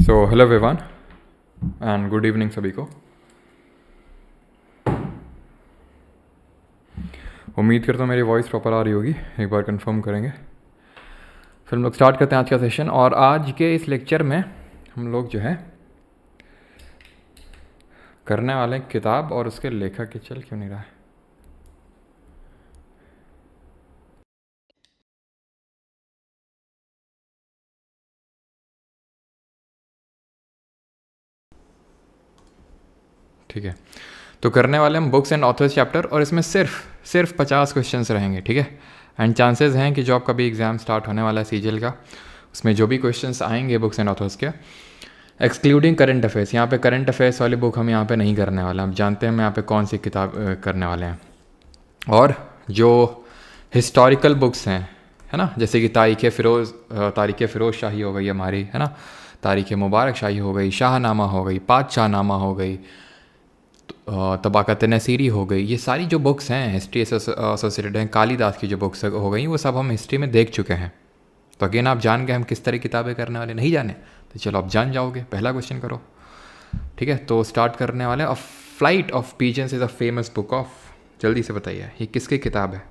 So hello everyone and good evening सभी को। उम्मीद करता हूँ मेरी वॉइस प्रॉपर आ रही होगी, एक बार कंफर्म करेंगे। फिर हम लोग स्टार्ट करते हैं आज का सेशन। और आज के इस लेक्चर में हम लोग जो है करने वाले हैं किताब और उसके लेखक के चल क्यों नहीं रहा है। ठीक है, तो करने वाले हम बुक्स एंड ऑथर्स चैप्टर, और इसमें सिर्फ 50 क्वेश्चंस रहेंगे। ठीक है, एंड चांसेस हैं कि जो आपका भी एग्ज़ाम स्टार्ट होने वाला है सीजीएल का, उसमें जो भी क्वेश्चंस आएंगे बुक्स एंड ऑथर्स के, एक्सक्लूडिंग करंट अफेयर्स, यहाँ पे करंट अफेयर्स वाली बुक हम यहाँ पे नहीं करने वाले। आप जानते हैं हम यहाँ पे कौन सी किताब करने वाले हैं। और जो हिस्टोरिकल बुक्स हैं, है ना, जैसे कि तारीख़ फ़िरोज़ शाही हो गई हमारी, है ना, तारीख़ मुबारक शाही हो गई, शाहनामा हो गई, पातशाहनामा हो गई, तबाक़त नसीरी हो गई, ये सारी जो बुक्स हैं हिस्ट्री से एसोसिएटेड हैं, कालीदास की जो बुक्स हो गई, वो सब हम हिस्ट्री में देख चुके हैं। तो अगेन आप जान गए हम किस तरह किताबें करने वाले, नहीं जाने तो चलो आप जान जाओगे। पहला क्वेश्चन करो। ठीक है, तो स्टार्ट करने वाले। A flight of pigeons is a famous book of, जल्दी से बताइए ये किसकी किताब है।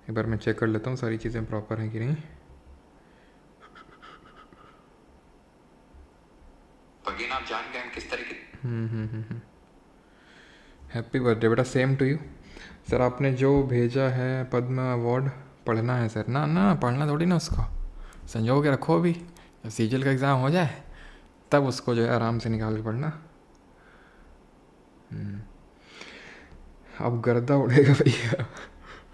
एक बार मैं चेक कर लेता हूँ सारी चीज़ें प्रॉपर हैं कि नहीं। अगेन आप जान गए हम किस तरह की। हैप्पी बर्थडे बेटा, सेम टू यू। सर आपने जो भेजा है पद्म अवार्ड पढ़ना है सर। ना ना पढ़ना थोड़ी ना, उसको संजो के रखो अभी, जब सीजीएल का एग्ज़ाम हो जाए तब उसको जो है आराम से निकाल के पढ़ना। अब गर्दा उड़ेगा भैया।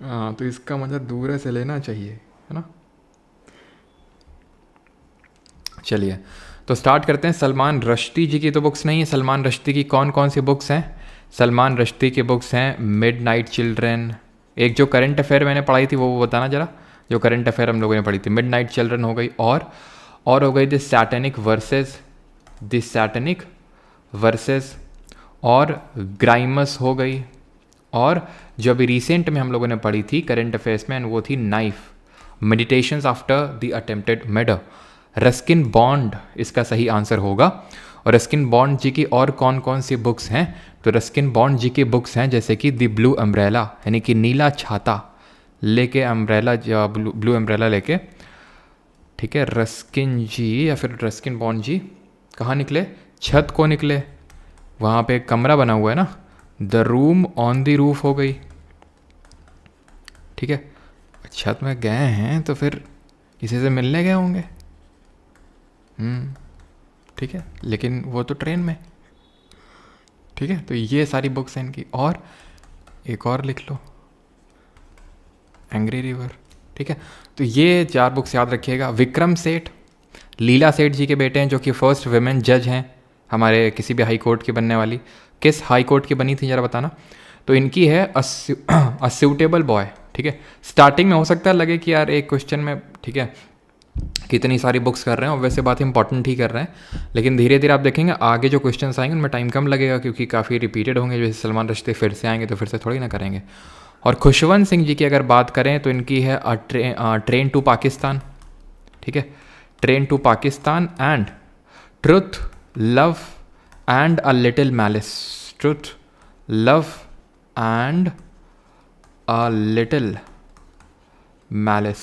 हाँ, तो इसका मतलब दूर से लेना चाहिए, है ना। चलिए तो स्टार्ट करते हैं। सलमान रश्दी जी की तो बुक्स नहीं है। सलमान रश्दी की कौन कौन सी बुक्स हैं? सलमान रश्दी की बुक्स हैं मिडनाइट चिल्ड्रन, एक जो करंट अफेयर मैंने पढ़ाई थी वो बताना ज़रा, जो करंट अफेयर हम लोगों ने पढ़ी थी। मिडनाइट चिल्ड्रन हो गई, और हो गई द सैटेनिक वर्सेस, और ग्राइमस हो गई, और जो अभी रिसेंट में हम लोगों ने पढ़ी थी करंट अफेयर्स में, वो थी knife, meditations after the attempted murder. Ruskin bond इसका सही आंसर होगा। और रस्किन बॉन्ड जी की और कौन कौन सी बुक्स हैं? तो रस्किन बॉन्ड जी की बुक्स हैं जैसे कि द ब्लू अम्ब्रेला, यानी कि नीला छाता लेके, अम्ब्रेला ब्लू अम्ब्रेला लेके। ठीक है, रस्किन जी या फिर रस्किन बॉन्ड जी कहाँ निकले? छत को निकले, वहाँ पे एक कमरा बना हुआ है ना, the room on the roof हो गई। ठीक है, छत में गए हैं तो फिर किसी से मिलने गए होंगे। ठीक है, लेकिन वो तो ट्रेन में। ठीक है, तो ये सारी बुक्स हैं इनकी। और एक और लिख लो, एंग्री रिवर। ठीक है, तो ये 4 बुक्स याद रखिएगा। विक्रम सेठ, लीला सेठ जी के बेटे हैं, जो कि फर्स्ट वुमेन जज हैं हमारे किसी भी हाई कोर्ट की बनने वाली। किस हाई कोर्ट की बनी थी ज़रा बताना। तो इनकी है अ सूटेबल बॉय। ठीक है, स्टार्टिंग में हो सकता है लगे कि यार एक क्वेश्चन में, ठीक है, कितनी सारी बुक्स कर रहे हैं, और वैसे बात इंपॉर्टेंट ही कर रहे हैं, लेकिन धीरे धीरे आप देखेंगे आगे जो क्वेश्चंस आएंगे उनमें टाइम कम लगेगा, क्योंकि काफ़ी रिपीटेड होंगे। जैसे सलमान रश्दी फिर से आएंगे तो फिर से थोड़ी ना करेंगे। और खुशवंत सिंह जी की अगर बात करें तो इनकी है ट्रेन टू पाकिस्तान। ठीक है, train to Pakistan and truth love and a little malice. Truth love and a little malice.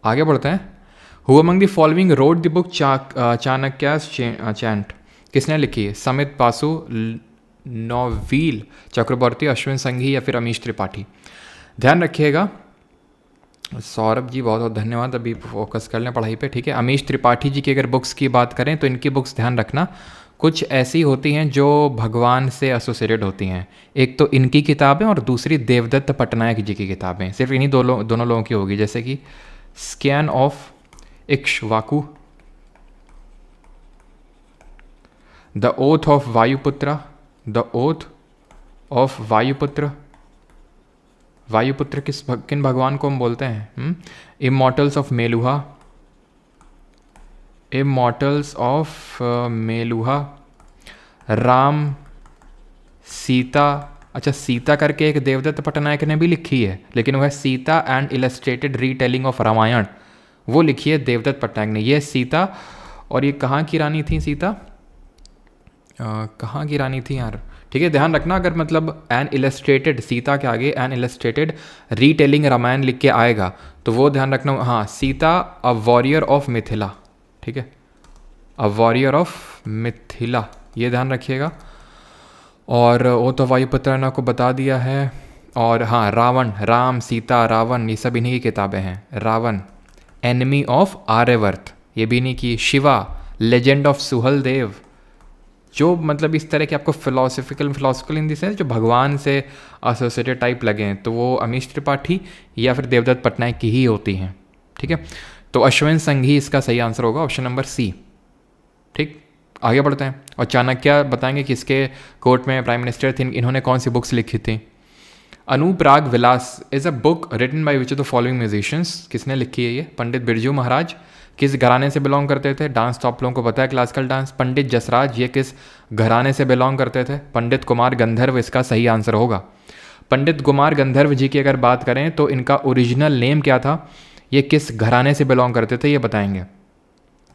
आगे बढ़ते हैं। Who among the following wrote the book Chanakya's chant, किसने लिखी है? समित पासु, नोवील चक्रवर्ती, अश्विन संघी या फिर अमीश त्रिपाठी। ध्यान रखिएगा। सौरभ जी बहुत बहुत धन्यवाद, अभी फोकस कर लें पढ़ाई पे। ठीक है, अमीश त्रिपाठी जी की अगर बुक्स की बात करें तो इनकी बुक्स ध्यान रखना कुछ ऐसी होती हैं जो भगवान से एसोसिएटेड होती हैं। एक तो इनकी किताबें और दूसरी देवदत्त पटनायक जी की किताबें। सिर्फ इन्हीं दोनों लोगों की होगी, जैसे कि scion of Ikshvaku, the oath of Vayuputra, the oath of Vayuputra. Vayuputra किन भगवान को हम बोलते हैं? Immortals of Meluha, immortals of Meluha. Ram Sita, अच्छा सीता करके एक देवदत्त पटनायक ने भी लिखी है, लेकिन वह Sita and illustrated retelling of Ramayan, वो लिखी है देवदत्त पटनायक ने। ये सीता, और ये कहाँ की रानी थी सीता, कहाँ की रानी थी यार, ठीक है ध्यान रखना। अगर मतलब एन इलस्ट्रेटेड सीता के आगे एन इलस्ट्रेटेड रीटेलिंग रामायण लिख के आएगा तो वो ध्यान रखना, हाँ Sita a warrior of Mithila, ठीक है, अ वॉरियर ऑफ मिथिला, ये ध्यान रखिएगा। और वो तो वायुपुत्र ने आपको बता दिया है। और हाँ रावण, राम सीता रावण, ये सब इन्हीं की किताबें हैं। रावण एनिमी ऑफ आर्यवर्त, ये भी इन्हीं की। शिवा लेजेंड ऑफ सुहल देव, जो मतलब इस तरह के आपको फिलोसफिकल इन द सेंस जो भगवान से एसोसिएटेड टाइप लगे हैं, तो वो अमीश त्रिपाठी या फिर देवदत्त पटनायक की ही होती हैं, ठीक है। तो अश्विन संघी इसका सही आंसर होगा, ऑप्शन नंबर सी। ठीक, आगे बढ़ते हैं। और चाणक्य बताएंगे कि इसके कोर्ट में प्राइम मिनिस्टर थे, इन्होंने कौन सी बुक्स लिखी थी। Anuprag Vilas is a book written by which of the following musicians, किसने लिखी है ये। पंडित बिरजू महाराज किस घराने से बिलोंग करते थे, डांस तो आप लोगों को पता है क्लासिकल डांस। पंडित जसराज ये किस घराने से बिलोंग करते थे, पंडित कुमार गंधर्व इसका सही आंसर होगा। पंडित कुमार गंधर्व जी की अगर बात करें तो इनका ओरिजिनल नेम क्या था, ये किस घराने से बिलोंग करते थे ये बताएंगे।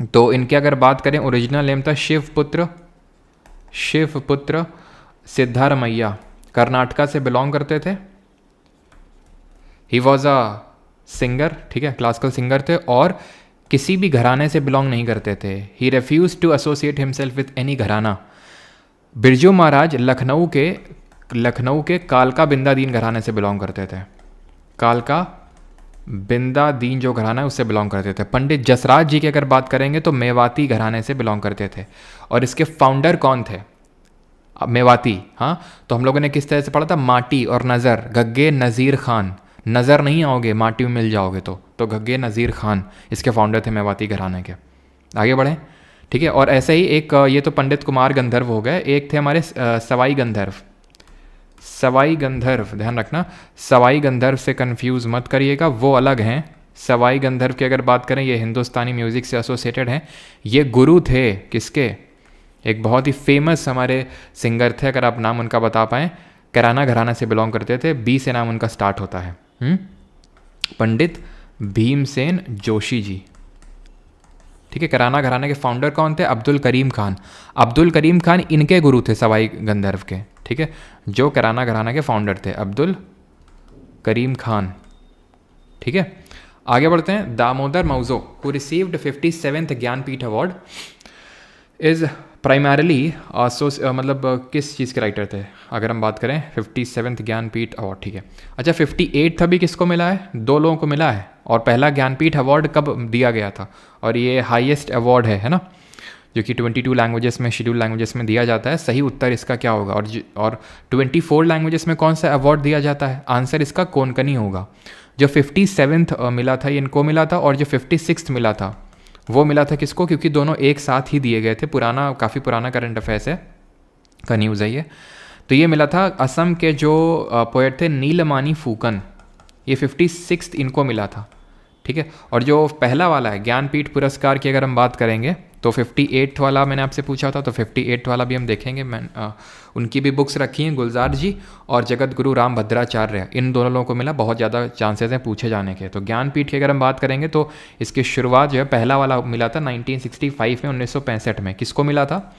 तो इनके अगर बात करें ओरिजिनल नेम था शिवपुत्र सिद्धारमैया, कर्नाटका से बिलोंग करते थे। ही वॉज अ सिंगर, ठीक है, क्लासिकल सिंगर थे, और किसी भी घराने से बिलोंग नहीं करते थे। He refuse to associate himself with any gharana. Birju महाराज लखनऊ के कालका बिंदादीन घराने से बिलोंग करते थे। कालका बिंदादीन जो घराना है उससे बिलोंग करते थे। पंडित जसराज जी की अगर बात करेंगे तो मेवाती घराने से बिलोंग करते थे। और इसके फाउंडर कौन थे, मेवाती, हाँ। तो हम लोगों ने किस तरह से पढ़ा था, माटी और नज़र, गग्गे नज़ीर खान, नज़र नहीं आओगे माटी में मिल जाओगे तो गग्गे नज़ीर खान इसके फाउंडर थे मेवाती घराने के। आगे बढ़ें, ठीक है। और ऐसे ही एक ये तो पंडित कुमार गंधर्व हो गए, एक थे हमारे सवाई गंधर्व, ध्यान रखना, सवाई गंधर्व से कंफ्यूज मत करिएगा, वो अलग हैं। सवाई गंधर्व की अगर बात करें ये हिंदुस्तानी म्यूज़िक से एसोसिएटेड हैं। ये गुरु थे किसके, एक बहुत ही फेमस हमारे सिंगर थे, अगर आप नाम उनका बता पाएँ, कैराना घराना से बिलोंग करते थे, बी से नाम उनका स्टार्ट होता है। पंडित भीमसेन जोशी जी, ठीक है। कैराना घराने के फाउंडर कौन थे, अब्दुल करीम खान। अब्दुल करीम खान इनके गुरु थे सवाई गंधर्व के, ठीक है, जो कैराना घराना के फाउंडर थे, अब्दुल करीम खान, ठीक है। आगे बढ़ते हैं। Damodar Mauzo who received 57th Jnanpith award is primarily मतलब किस चीज़ के राइटर थे, अगर हम बात करें 57th ज्ञानपीठ अवार्ड, ठीक है। अच्छा 58 अभी किसको मिला है, 2 लोगों को मिला है। और पहला ज्ञानपीठ अवार्ड कब दिया गया था, और ये हाईएस्ट अवार्ड है ना, जो कि 22 लैंग्वेजेस में, शेड्यूल लैंग्वेजेस में दिया जाता है। सही उत्तर इसका क्या होगा, और 24 लैंग्वेजेस में कौन सा अवार्ड दिया जाता है, आंसर इसका कोंकणी होगा। जो 57th मिला था ये इनको मिला था, और जो 56th मिला था वो मिला था किसको, क्योंकि दोनों एक साथ ही दिए गए थे। काफ़ी पुराना करंट अफेयर्स है का न्यूज़ है ये। तो ये मिला था असम के जो पोएट थे नीलमानी फूकन, ये 56th इनको मिला था, ठीक है। और जो पहला वाला है ज्ञानपीठ पुरस्कार की अगर हम बात करेंगे तो 58 वाला मैंने आपसे पूछा था, तो 58 वाला भी हम देखेंगे। उनकी भी बुक्स रखी हैं, गुलजार जी और जगत गुरु राम भद्राचार्य, इन दोनों लोगों को मिला। बहुत ज़्यादा चांसेस हैं पूछे जाने के। तो ज्ञानपीठ की अगर हम बात करेंगे तो इसकी शुरुआत जो है पहला वाला मिला था 1965 में, 1965 में। किसको मिला था,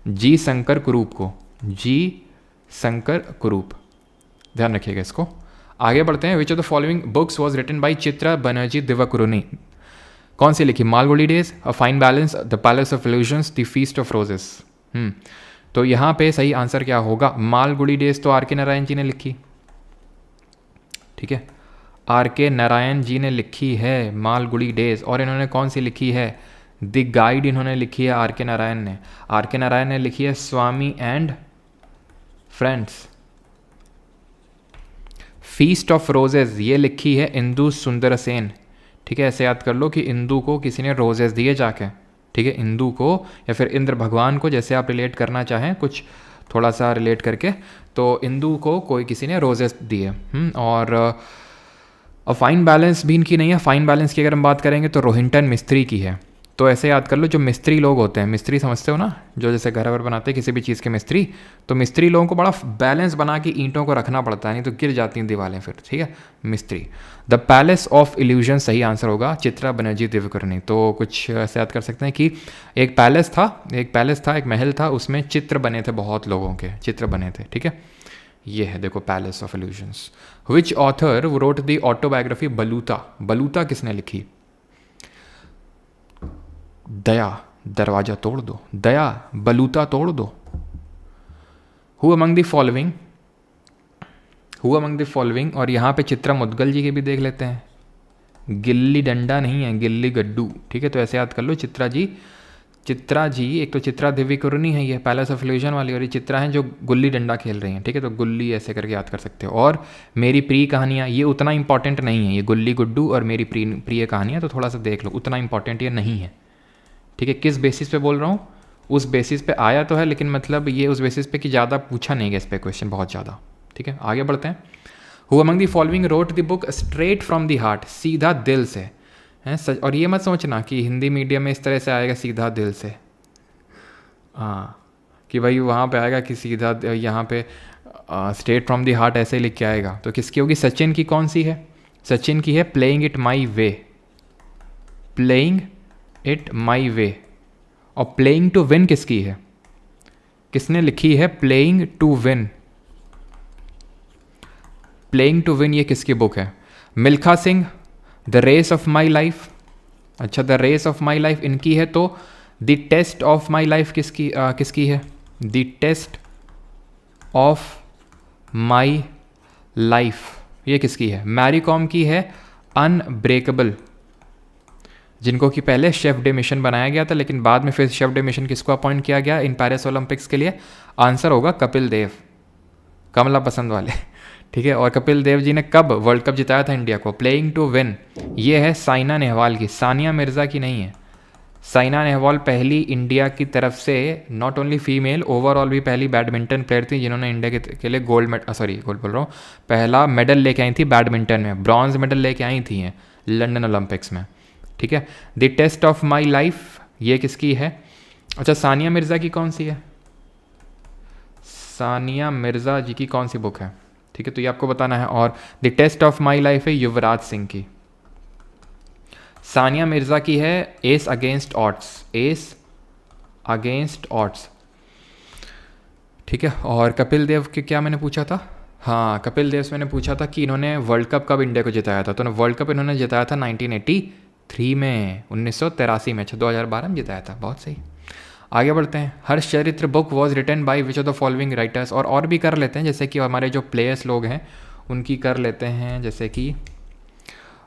जी शंकर कुरूप को, जी शंकर कुरूप, ध्यान रखिएगा इसको। आगे बढ़ते हैं। Which of the following books was written by Chitra Banerjee Divakaruni, कौन सी लिखी, Malgudi days, a fine balance, the palace of illusions, the feast of roses. तो यहाँ पे सही आंसर क्या होगा, मालगुडी डेज तो आर.के. नारायण जी ने लिखी, ठीक है, आर.के. नारायण जी ने लिखी है मालगुडी डेज। और इन्होंने कौन सी लिखी है, द गाइड इन्होंने लिखी है आर.के. नारायण ने। आर.के. नारायण ने लिखी है Swami and friends. Feast of roses ये लिखी है इंदु सुंदरसेन, ठीक है। ऐसे याद कर लो कि इंदु को किसी ने रोजेस दिए जाके, ठीक है, इंदु को या फिर इंद्र भगवान को, जैसे आप रिलेट करना चाहें कुछ थोड़ा सा रिलेट करके, तो इंदु को कोई किसी ने रोजेस दिए। और फाइन बैलेंस भी इनकी नहीं है। फाइन बैलेंस की अगर हम बात करेंगे तो रोहिंटन मिस्त्री की है, तो ऐसे याद कर लो, जो मिस्त्री लोग होते हैं, मिस्त्री समझते हो ना, जो जैसे घर वर बनाते हैं किसी भी चीज़ के मिस्त्री, तो मिस्त्री लोगों को बड़ा बैलेंस बना के ईंटों को रखना पड़ता है, नहीं तो गिर जाती हैं दीवारें फिर, ठीक है, मिस्त्री। द पैलेस ऑफ इल्यूजन सही आंसर होगा, चित्रा बनर्जी दिव्यकर्णी। तो कुछ ऐसे याद कर सकते हैं कि एक पैलेस था, एक महल था, उसमें चित्र बने थे, बहुत लोगों के चित्र बने थे, ठीक है। ये है देखो palace of illusions. Which author wrote the autobiography Baluta? Baluta किसने लिखी? दया, दरवाजा तोड़ दो, दया बलूता तोड़ दो। Who among the following, who among the following, और यहाँ पे चित्रा मुदगल जी के भी देख लेते हैं, गिल्ली डंडा नहीं है, गिल्ली गड्डू, ठीक है। तो ऐसे याद कर लो, चित्रा जी, एक तो चित्रा दिव्यकर्णी है ये पैलेस ऑफ इल्यूजन वाली, और ये चित्रा हैं जो गुल्ली डंडा खेल रही हैं, ठीक है। तो गुल्ली ऐसे करके याद कर सकते हो। और मेरी प्रिय कहानियाँ, ये उतना इंपॉर्टेंट नहीं है, ये गुल्ली गुड्डू और मेरी प्रिय कहानियाँ, तो थोड़ा सा देख लो, उतना इंपॉर्टेंट ये नहीं है, ठीक है। किस बेसिस पे बोल रहा हूँ, उस बेसिस पे आया तो है, लेकिन मतलब ये उस बेसिस पे कि ज़्यादा पूछा नहीं गया इस पे क्वेश्चन, बहुत ज़्यादा, ठीक है। आगे बढ़ते हैं। Who among the following wrote the book straight from the heart, सीधा दिल से, हैं सच। और ये मत सोचना कि हिंदी मीडियम में इस तरह से आएगा सीधा दिल से, हाँ, कि भाई वहाँ पे आएगा कि सीधा यहाँ पे स्ट्रेट फ्रॉम द हार्ट ऐसे लिख के आएगा। तो किसकी होगी? सचिन की कौन सी है? सचिन की है playing it my way, playing it my way. और प्लेइंग टू विन किसकी है? किसने लिखी है playing to win? Playing to win ये किसकी बुक है? Milkha Singh, the race of my life. अच्छा, the race of my life इनकी है। तो the test of my life किसकी है? The test of my life ये किसकी है? मैरी कॉम की है अनब्रेकेबल, जिनको कि पहले शेफ डे मिशन बनाया गया था, लेकिन बाद में फिर शेफ डे मिशन किसको अपॉइंट किया गया इन पेरिस ओलंपिक्स के लिए? आंसर होगा कपिल देव, कमला पसंद वाले, ठीक है। और कपिल देव जी ने कब वर्ल्ड कप जिताया था इंडिया को? Playing to win. ये है साइना नेहवाल की, सानिया मिर्ज़ा की नहीं है। साइना नेहवाल पहली इंडिया की तरफ से नॉट ओनली फीमेल, ओवरऑल भी पहली बैडमिंटन प्लेयर थी जिन्होंने इंडिया के लिए गोल्ड बोल रहा हूँ, पहला मेडल लेके आई थी बैडमिंटन में, ब्रॉन्ज मेडल लेके आई थी हैं लंदन ओलंपिक्स में, ठीक है। The test of my life ये किसकी है? अच्छा, सानिया मिर्ज़ा की कौन सी है? सानिया मिर्ज़ा जी की कौन सी बुक है? ठीक है, तो ये आपको बताना है। और the test of my life है युवराज सिंह की। सानिया मिर्ज़ा की है ace against odds, ace against odds, ठीक है। और कपिल देव के क्या मैंने पूछा था? हाँ, कपिल देव से मैंने पूछा था कि इन्होंने वर्ल्ड कप कब इंडिया को जिताया था। तो वर्ल्ड कप इन्होंने जिताया था 1983 में, 1983 में। अच्छा, 2012 में जिताया था, बहुत सही। आगे बढ़ते हैं। Harshacharita book was written by which of the following writers. और भी कर लेते हैं, जैसे कि हमारे जो प्लेयर्स लोग हैं उनकी कर लेते हैं, जैसे कि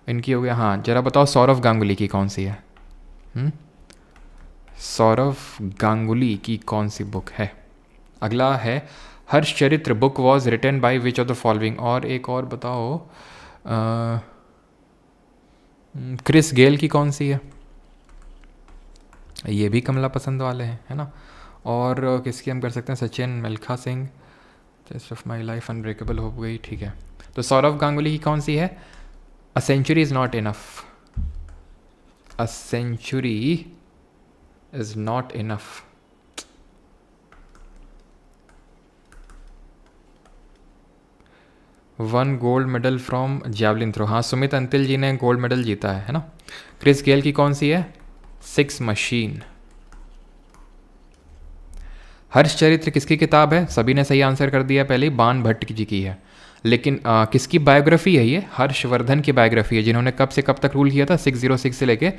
इनकी हो गया। हाँ, जरा बताओ सौरव गांगुली की कौन सी है? सौरव गांगुली की कौन सी बुक है? अगला है Harshacharita book was written by which of the following. और एक और बताओ, क्रिस गेल की कौन सी है? ये भी कमला पसंद वाले हैं, है ना। और किसकी हम कर सकते हैं? Sachin, Milkha Singh, test of my life, unbreakable हो गई, ठीक है। तो सौरव गांगुली की कौन सी है? A century is not enough. A century is not enough. One gold medal from javelin throw. हाँ, सुमित अंतिल जी ने गोल्ड मेडल जीता है ना। क्रिस गेल की कौन सी है? Six machine. हर्ष चरित्र किसकी किताब है? सभी ने सही आंसर कर दिया पहले, बाण भट्ट जी की है। लेकिन किसकी बायोग्राफी है ये? हर्षवर्धन की बायोग्राफी है, जिन्होंने कब से कब तक रूल किया था? 606 से लेके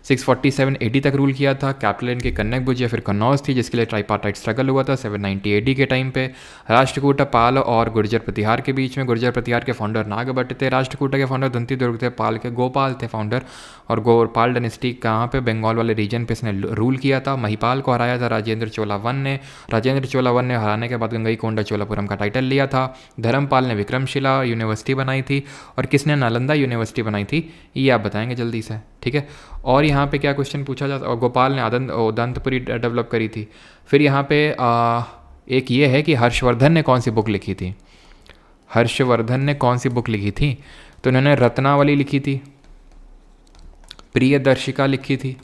647 AD तक रूल किया था। कैपिटल इनके कन्नक भुज या फिर कन्नौज थी, जिसके लिए ट्राइपार्टाइट स्ट्रगल हुआ था 790 AD के टाइम पे। राष्ट्रकूट पाल और गुर्जर प्रतिहार के बीच में। गुर्जर प्रतिहार के फाउंडर नागभट्ट थे, राष्ट्रकूट के फाउंडर दंती दुर्ग थे, पाल के गोपाल थे फाउंडर। और गोपाल डायनेस्टी कहाँ पे? बंगाल वाले रीजन पे इसने रूल किया था। महिपाल को हराया था राजेंद्र चोला वन ने। राजेंद्र चोला वन ने हराने के बाद गंगईकोंडा चोलापुरम का टाइटल लिया था। धर्मपाल ने विक्रमशिला यूनिवर्सिटी बनाई थी। और किसने नालंदा यूनिवर्सिटी बनाई थी? ये आप बताएंगे जल्दी से, ठीक है। और यहाँ पे क्या क्वेश्चन पूछा जाता? और गोपाल ने दंतपुरी डेवलप करी थी। फिर यहाँ पे एक ये है कि हर्षवर्धन ने कौन सी बुक लिखी थी? हर्षवर्धन ने कौन सी बुक लिखी थी? तो इन्होंने रत्नावली लिखी थी, प्रियदर्शिका लिखी थी,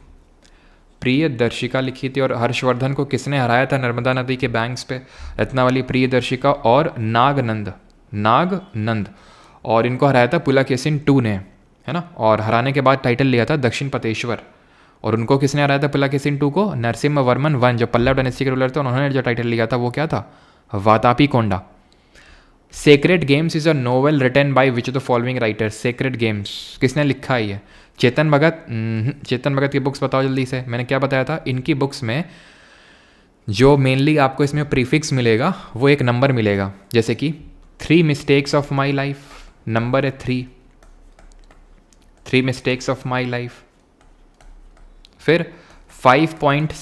प्रियदर्शिका लिखी थी। और हर्षवर्धन को किसने हराया था नर्मदा नदी के बैंक्स पे? रत्नावली, प्रियदर्शिका और नागनंद। और इनको हराया था पुलकेशिन II ने, है ना। और हराने के बाद टाइटल लिया था दक्षिण पतेश्वर। और उनको किसने हराया था पुलकेशिन II को? नरसिम्हवर्मन I, जो पल्लव डायनेस्टी के रूलर थे, उन्होंने जो टाइटल लिया था वो क्या था? Vatapi Konda. Sacred games is a novel written by which of the following writers? Sacred games किसने लिखा है ये? चेतन भगत। चेतन भगत की बुक्स बताओ जल्दी से। मैंने क्या बताया था? इनकी बुक्स में जो मेनली आपको इसमें प्रीफिक्स मिलेगा वो एक नंबर मिलेगा, जैसे कि 3 mistakes of my life, number है 3 मिस्टेक्स ऑफ माई लाइफ। फिर 5 पॉइंट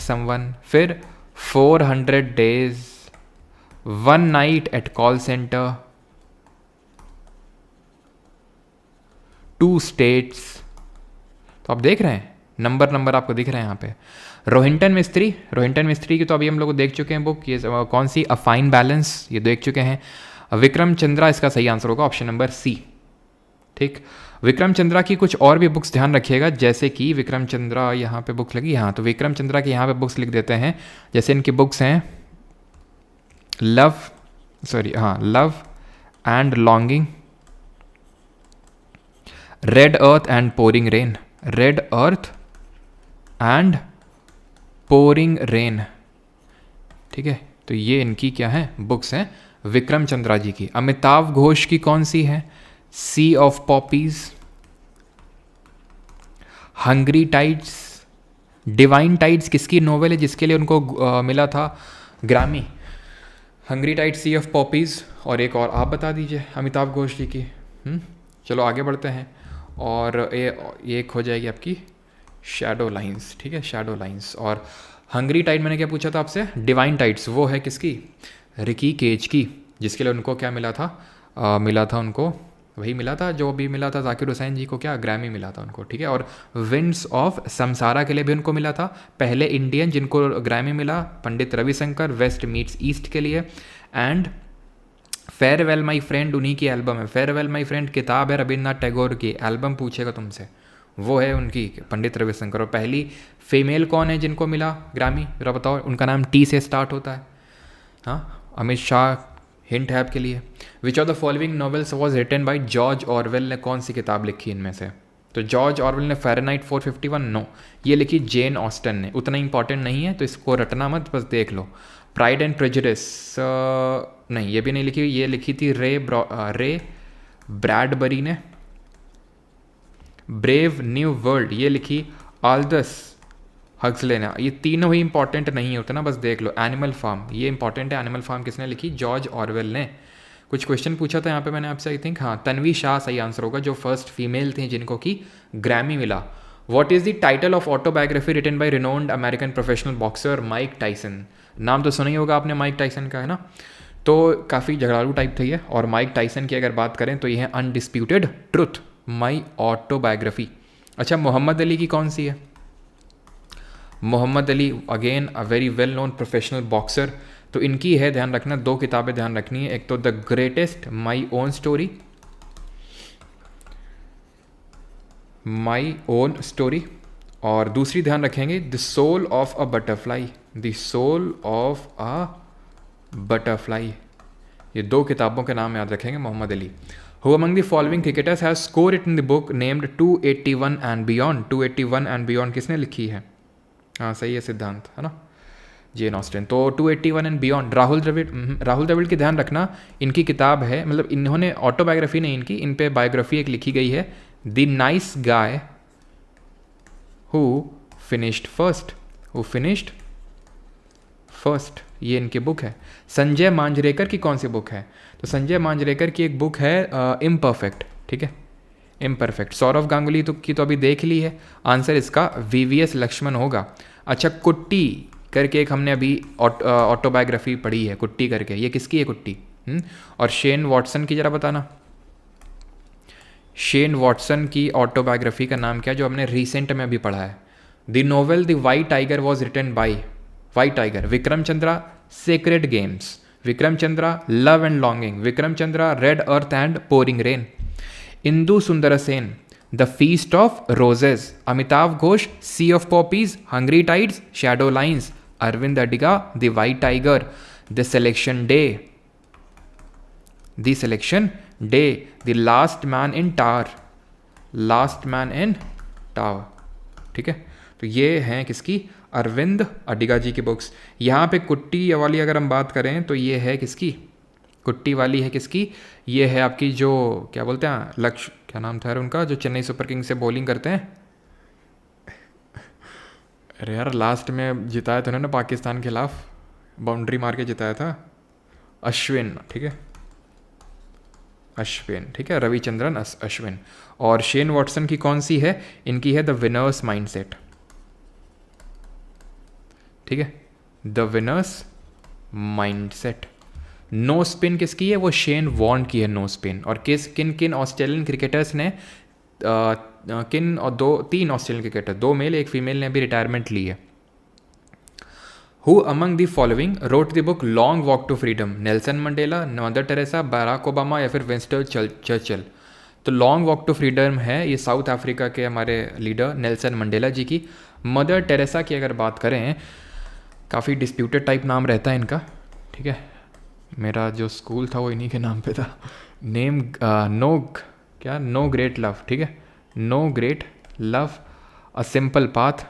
समवन, फिर 400 days, 1 night at call centre, 2 states। तो आप देख रहे हैं नंबर आपको दिख रहे हैं यहाँ पे। रोहिंटन मिस्त्री की तो अभी हम लोग देख चुके हैं बुक। ये कौन सी? अ फाइन बैलेंस, ये देख चुके हैं। विक्रम चंद्रा इसका सही आंसर होगा, ऑप्शन नंबर C। ठीक, विक्रम चंद्रा की कुछ और भी बुक्स ध्यान रखिएगा, जैसे कि विक्रम चंद्रा यहाँ पे बुक्स लगी, हाँ, तो विक्रम चंद्रा की यहाँ पे बुक्स लिख देते हैं। जैसे इनकी बुक्स हैं love and longing, red earth and pouring rain, ठीक है। तो ये इनकी क्या है? बुक्स हैं विक्रम चंद्रा जी की। अमिताभ घोष की कौन सी है? Sea of poppies, hungry tides, divine tides किसकी नोवेल है जिसके लिए उनको मिला था ग्रामी? Hungry tides, sea of poppies, और एक और आप बता दीजिए अमिताभ घोष जी की। चलो आगे बढ़ते हैं। और ये एक हो जाएगी आपकी शैडो लाइंस, ठीक है, शैडो लाइंस। और हंग्री टाइड मैंने क्या पूछा था आपसे? डिवाइन टाइड्स, वो है किसकी? रिकी केज की, जिसके लिए उनको क्या मिला था? उनको वही मिला था जो भी मिला था जाकिर हुसैन जी को, क्या ग्रैमी मिला था उनको, ठीक है। और विंड्स ऑफ समसारा के लिए भी उनको मिला था। पहले इंडियन जिनको ग्रैमी मिला Pandit Ravishankar, waste meets east के लिए। एंड फेयरवेल माई फ्रेंड उन्हीं की एल्बम है। फेयरवेल माई फ्रेंड किताब है रविन्द्रनाथ टैगोर की, एल्बम पूछेगा तुमसे, वो है उनकी पंडित रविशंकर। और पहली फीमेल कौन है जिनको मिला ग्रामी? जरा बताओ। उनका नाम T से स्टार्ट होता है। हाँ, अमित शाह, हिंट है आपके लिए। Which of the following novels was written by George Orwell ने कौन सी किताब लिखी इनमें से? तो जॉर्ज ऑरवेल ने फ़ारेनहाइट 451, नो, ये लिखी जेन ऑस्टन ने। उतना इंपॉर्टेंट नहीं है तो इसको रटना मत, बस देख लो। प्राइड एंड प्रेजुडिस, नहीं, ये भी नहीं लिखी, ये लिखी थी रे ब्रैडबरी ने। ब्रेव न्यू वर्ल्ड, ये लिखी आल्दस हक्सले ने। ये तीनों ही इंपॉर्टेंट नहीं है उतना, बस देख लो। एनिमल फार्म, ये इंपॉर्टेंट है। एनिमल फार्म किसने लिखी? जॉर्ज ऑरवेल ने। कुछ क्वेश्चन पूछा था यहाँ पे मैंने आपसे, आई थिंक, हाँ, तन्वी शाह सही आंसर होगा, जो फर्स्ट फीमेल थी जिनको की ग्रैमी मिला। What is the title of autobiography written by renowned American professional boxer Mike Tyson? नाम तो सुना ही होगा आपने माइक टाइसन का, है ना। तो काफ़ी झगड़ालू टाइप थी ये। और माइक टाइसन की अगर बात करें तो ये है अनडिस्प्यूटेड ट्रुथ, माई ऑटोबायोग्राफी। अच्छा, मोहम्मद अली की कौन सी है? Muhammad Ali again a very well known professional boxer. तो इनकी है, ध्यान रखना, 2 किताबें ध्यान रखनी है। एक तो the greatest my own story, और दूसरी ध्यान रखेंगे the soul of a butterfly, the soul of a butterfly. ये 2 किताबों के नाम याद रखेंगे Mohammad Ali. Who among the following cricketers has scored it in the book named 281 and beyond? 281 and beyond किसने लिखी है? हाँ, सही है, सिद्धांत, है ना, जेन ऑस्टिन। तो 281 एंड बियॉन्ड राहुल द्रविड़ की ध्यान रखना, इनकी किताब है, मतलब इन्होंने ऑटोबायोग्राफी नहीं इनकी, इन पे बायोग्राफी एक लिखी गई है, the nice guy who finished first, ये इनकी बुक है। संजय मांजरेकर की कौन सी बुक है? तो संजय मांजरेकर की एक बुक है इम्परफेक्ट, ठीक है, इम्परफेक्ट। सौरव गांगुली की तो अभी देख ली है, आंसर इसका VVS लक्ष्मण होगा। अच्छा, कुट्टी करके एक हमने अभी ऑटोबायोग्राफी पढ़ी है, कुट्टी करके, ये किसकी है कुट्टी? और शेन वॉटसन की जरा बताना, शेन वॉटसन की ऑटोबायोग्राफी का नाम क्या है जो हमने रिसेंट में अभी पढ़ा है? The novel the white tiger was written by, white tiger, Vikram Chandra, sacred games, Vikram Chandra, love and longing, Vikram Chandra, red earth and pouring rain. Indu Sundaresan, the feast of roses, Amitav Ghosh sea of poppies, hungry tides, shadow lines, Aravind Adiga the white tiger, the selection day, the selection day, the last man in tower, last man in tower. ठीक है, तो ये हैं किसकी, अरविंद अडिगा जी की books. यहाँ पे कुट्टी वाली अगर हम बात करें तो ये है किसकी, कुट्टी वाली है किसकी, ये है आपकी जो क्या बोलते हैं लक्ष्य, क्या नाम था यार उनका, जो चेन्नई सुपर किंग्स से बॉलिंग करते हैं। अरे यार लास्ट में जिताया था उन्होंने पाकिस्तान के खिलाफ, बाउंड्री मार के जिताया था, अश्विन। ठीक है, अश्विन। ठीक है, रविचंद्रन अश्विन। और शेन वॉटसन की कौन सी है, इनकी है द विनर्स माइंडसेट। ठीक है, the winners mindset. No spin किसकी है, वो शेन वॉर्न की है, नो स्पिन। और किन किन ऑस्ट्रेलियन क्रिकेटर्स ने किन और तीन ऑस्ट्रेलियन क्रिकेटर, 2 मेल 1 फीमेल ने भी रिटायरमेंट ली है। Who among the following wrote the book long walk to freedom, Nelson Mandela, Mother Teresa, Barack Obama या फिर विंस्टन चर्चिल। तो लॉन्ग वॉक टू फ्रीडम है ये साउथ अफ्रीका के हमारे लीडर नेल्सन मंडेला जी की। मदर टेरेसा की अगर बात करें, काफ़ी डिस्प्यूटेड टाइप नाम रहता है इनका। ठीक है, मेरा जो स्कूल था वो इन्हीं के नाम पे था। Name no great love. ठीक है, no great love, a simple path,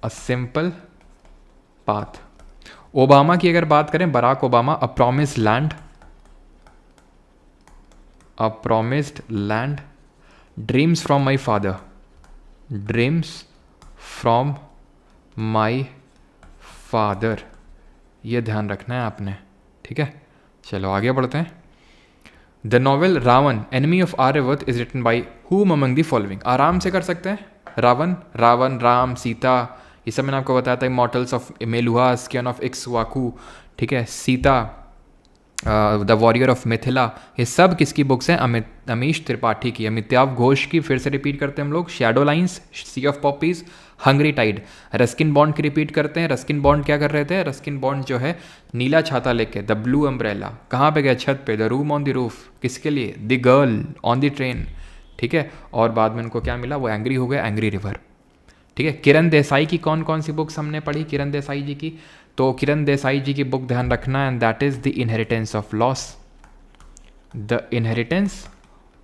a simple path. Obama की अगर बात करें, Barack Obama, a promised land, a promised land. Dreams from my father, dreams from my father, ये ध्यान रखना है आपने। ठीक है, चलो आगे बढ़ते हैं। The novel Ravan enemy of Aryavarta is written by whom among the following. आराम से कर सकते हैं, रावण, राम, सीता, ये सब मैंने आपको बताया था। Immortals of Meluha, scion of Ikshvaku. ठीक है, Sita, the warrior of Mithila, ये सब किसकी बुक्स हैं, अमीश त्रिपाठी की। अमिताभ घोष की फिर से रिपीट करते हैं हम लोग, shadow lines, sea of poppies, hungry tide. Ruskin Bond की रिपीट करते हैं। रस्किन बॉन्ड क्या कर रहे थे, रस्किन बॉन्ड जो है नीला छाता लेके, द ब्लू अम्ब्रेला, कहाँ पे गया, छत पे, the room on the roof, किसके लिए, the girl on the train. ठीक है, और बाद में उनको क्या मिला, वो एंग्री हो गए, एंग्री रिवर। ठीक है, किरण देसाई की कौन कौन सी बुक्स हमने पढ़ी, किरण देसाई जी की, तो किरण देसाई जी की बुक ध्यान रखना, and that is the inheritance of loss, the inheritance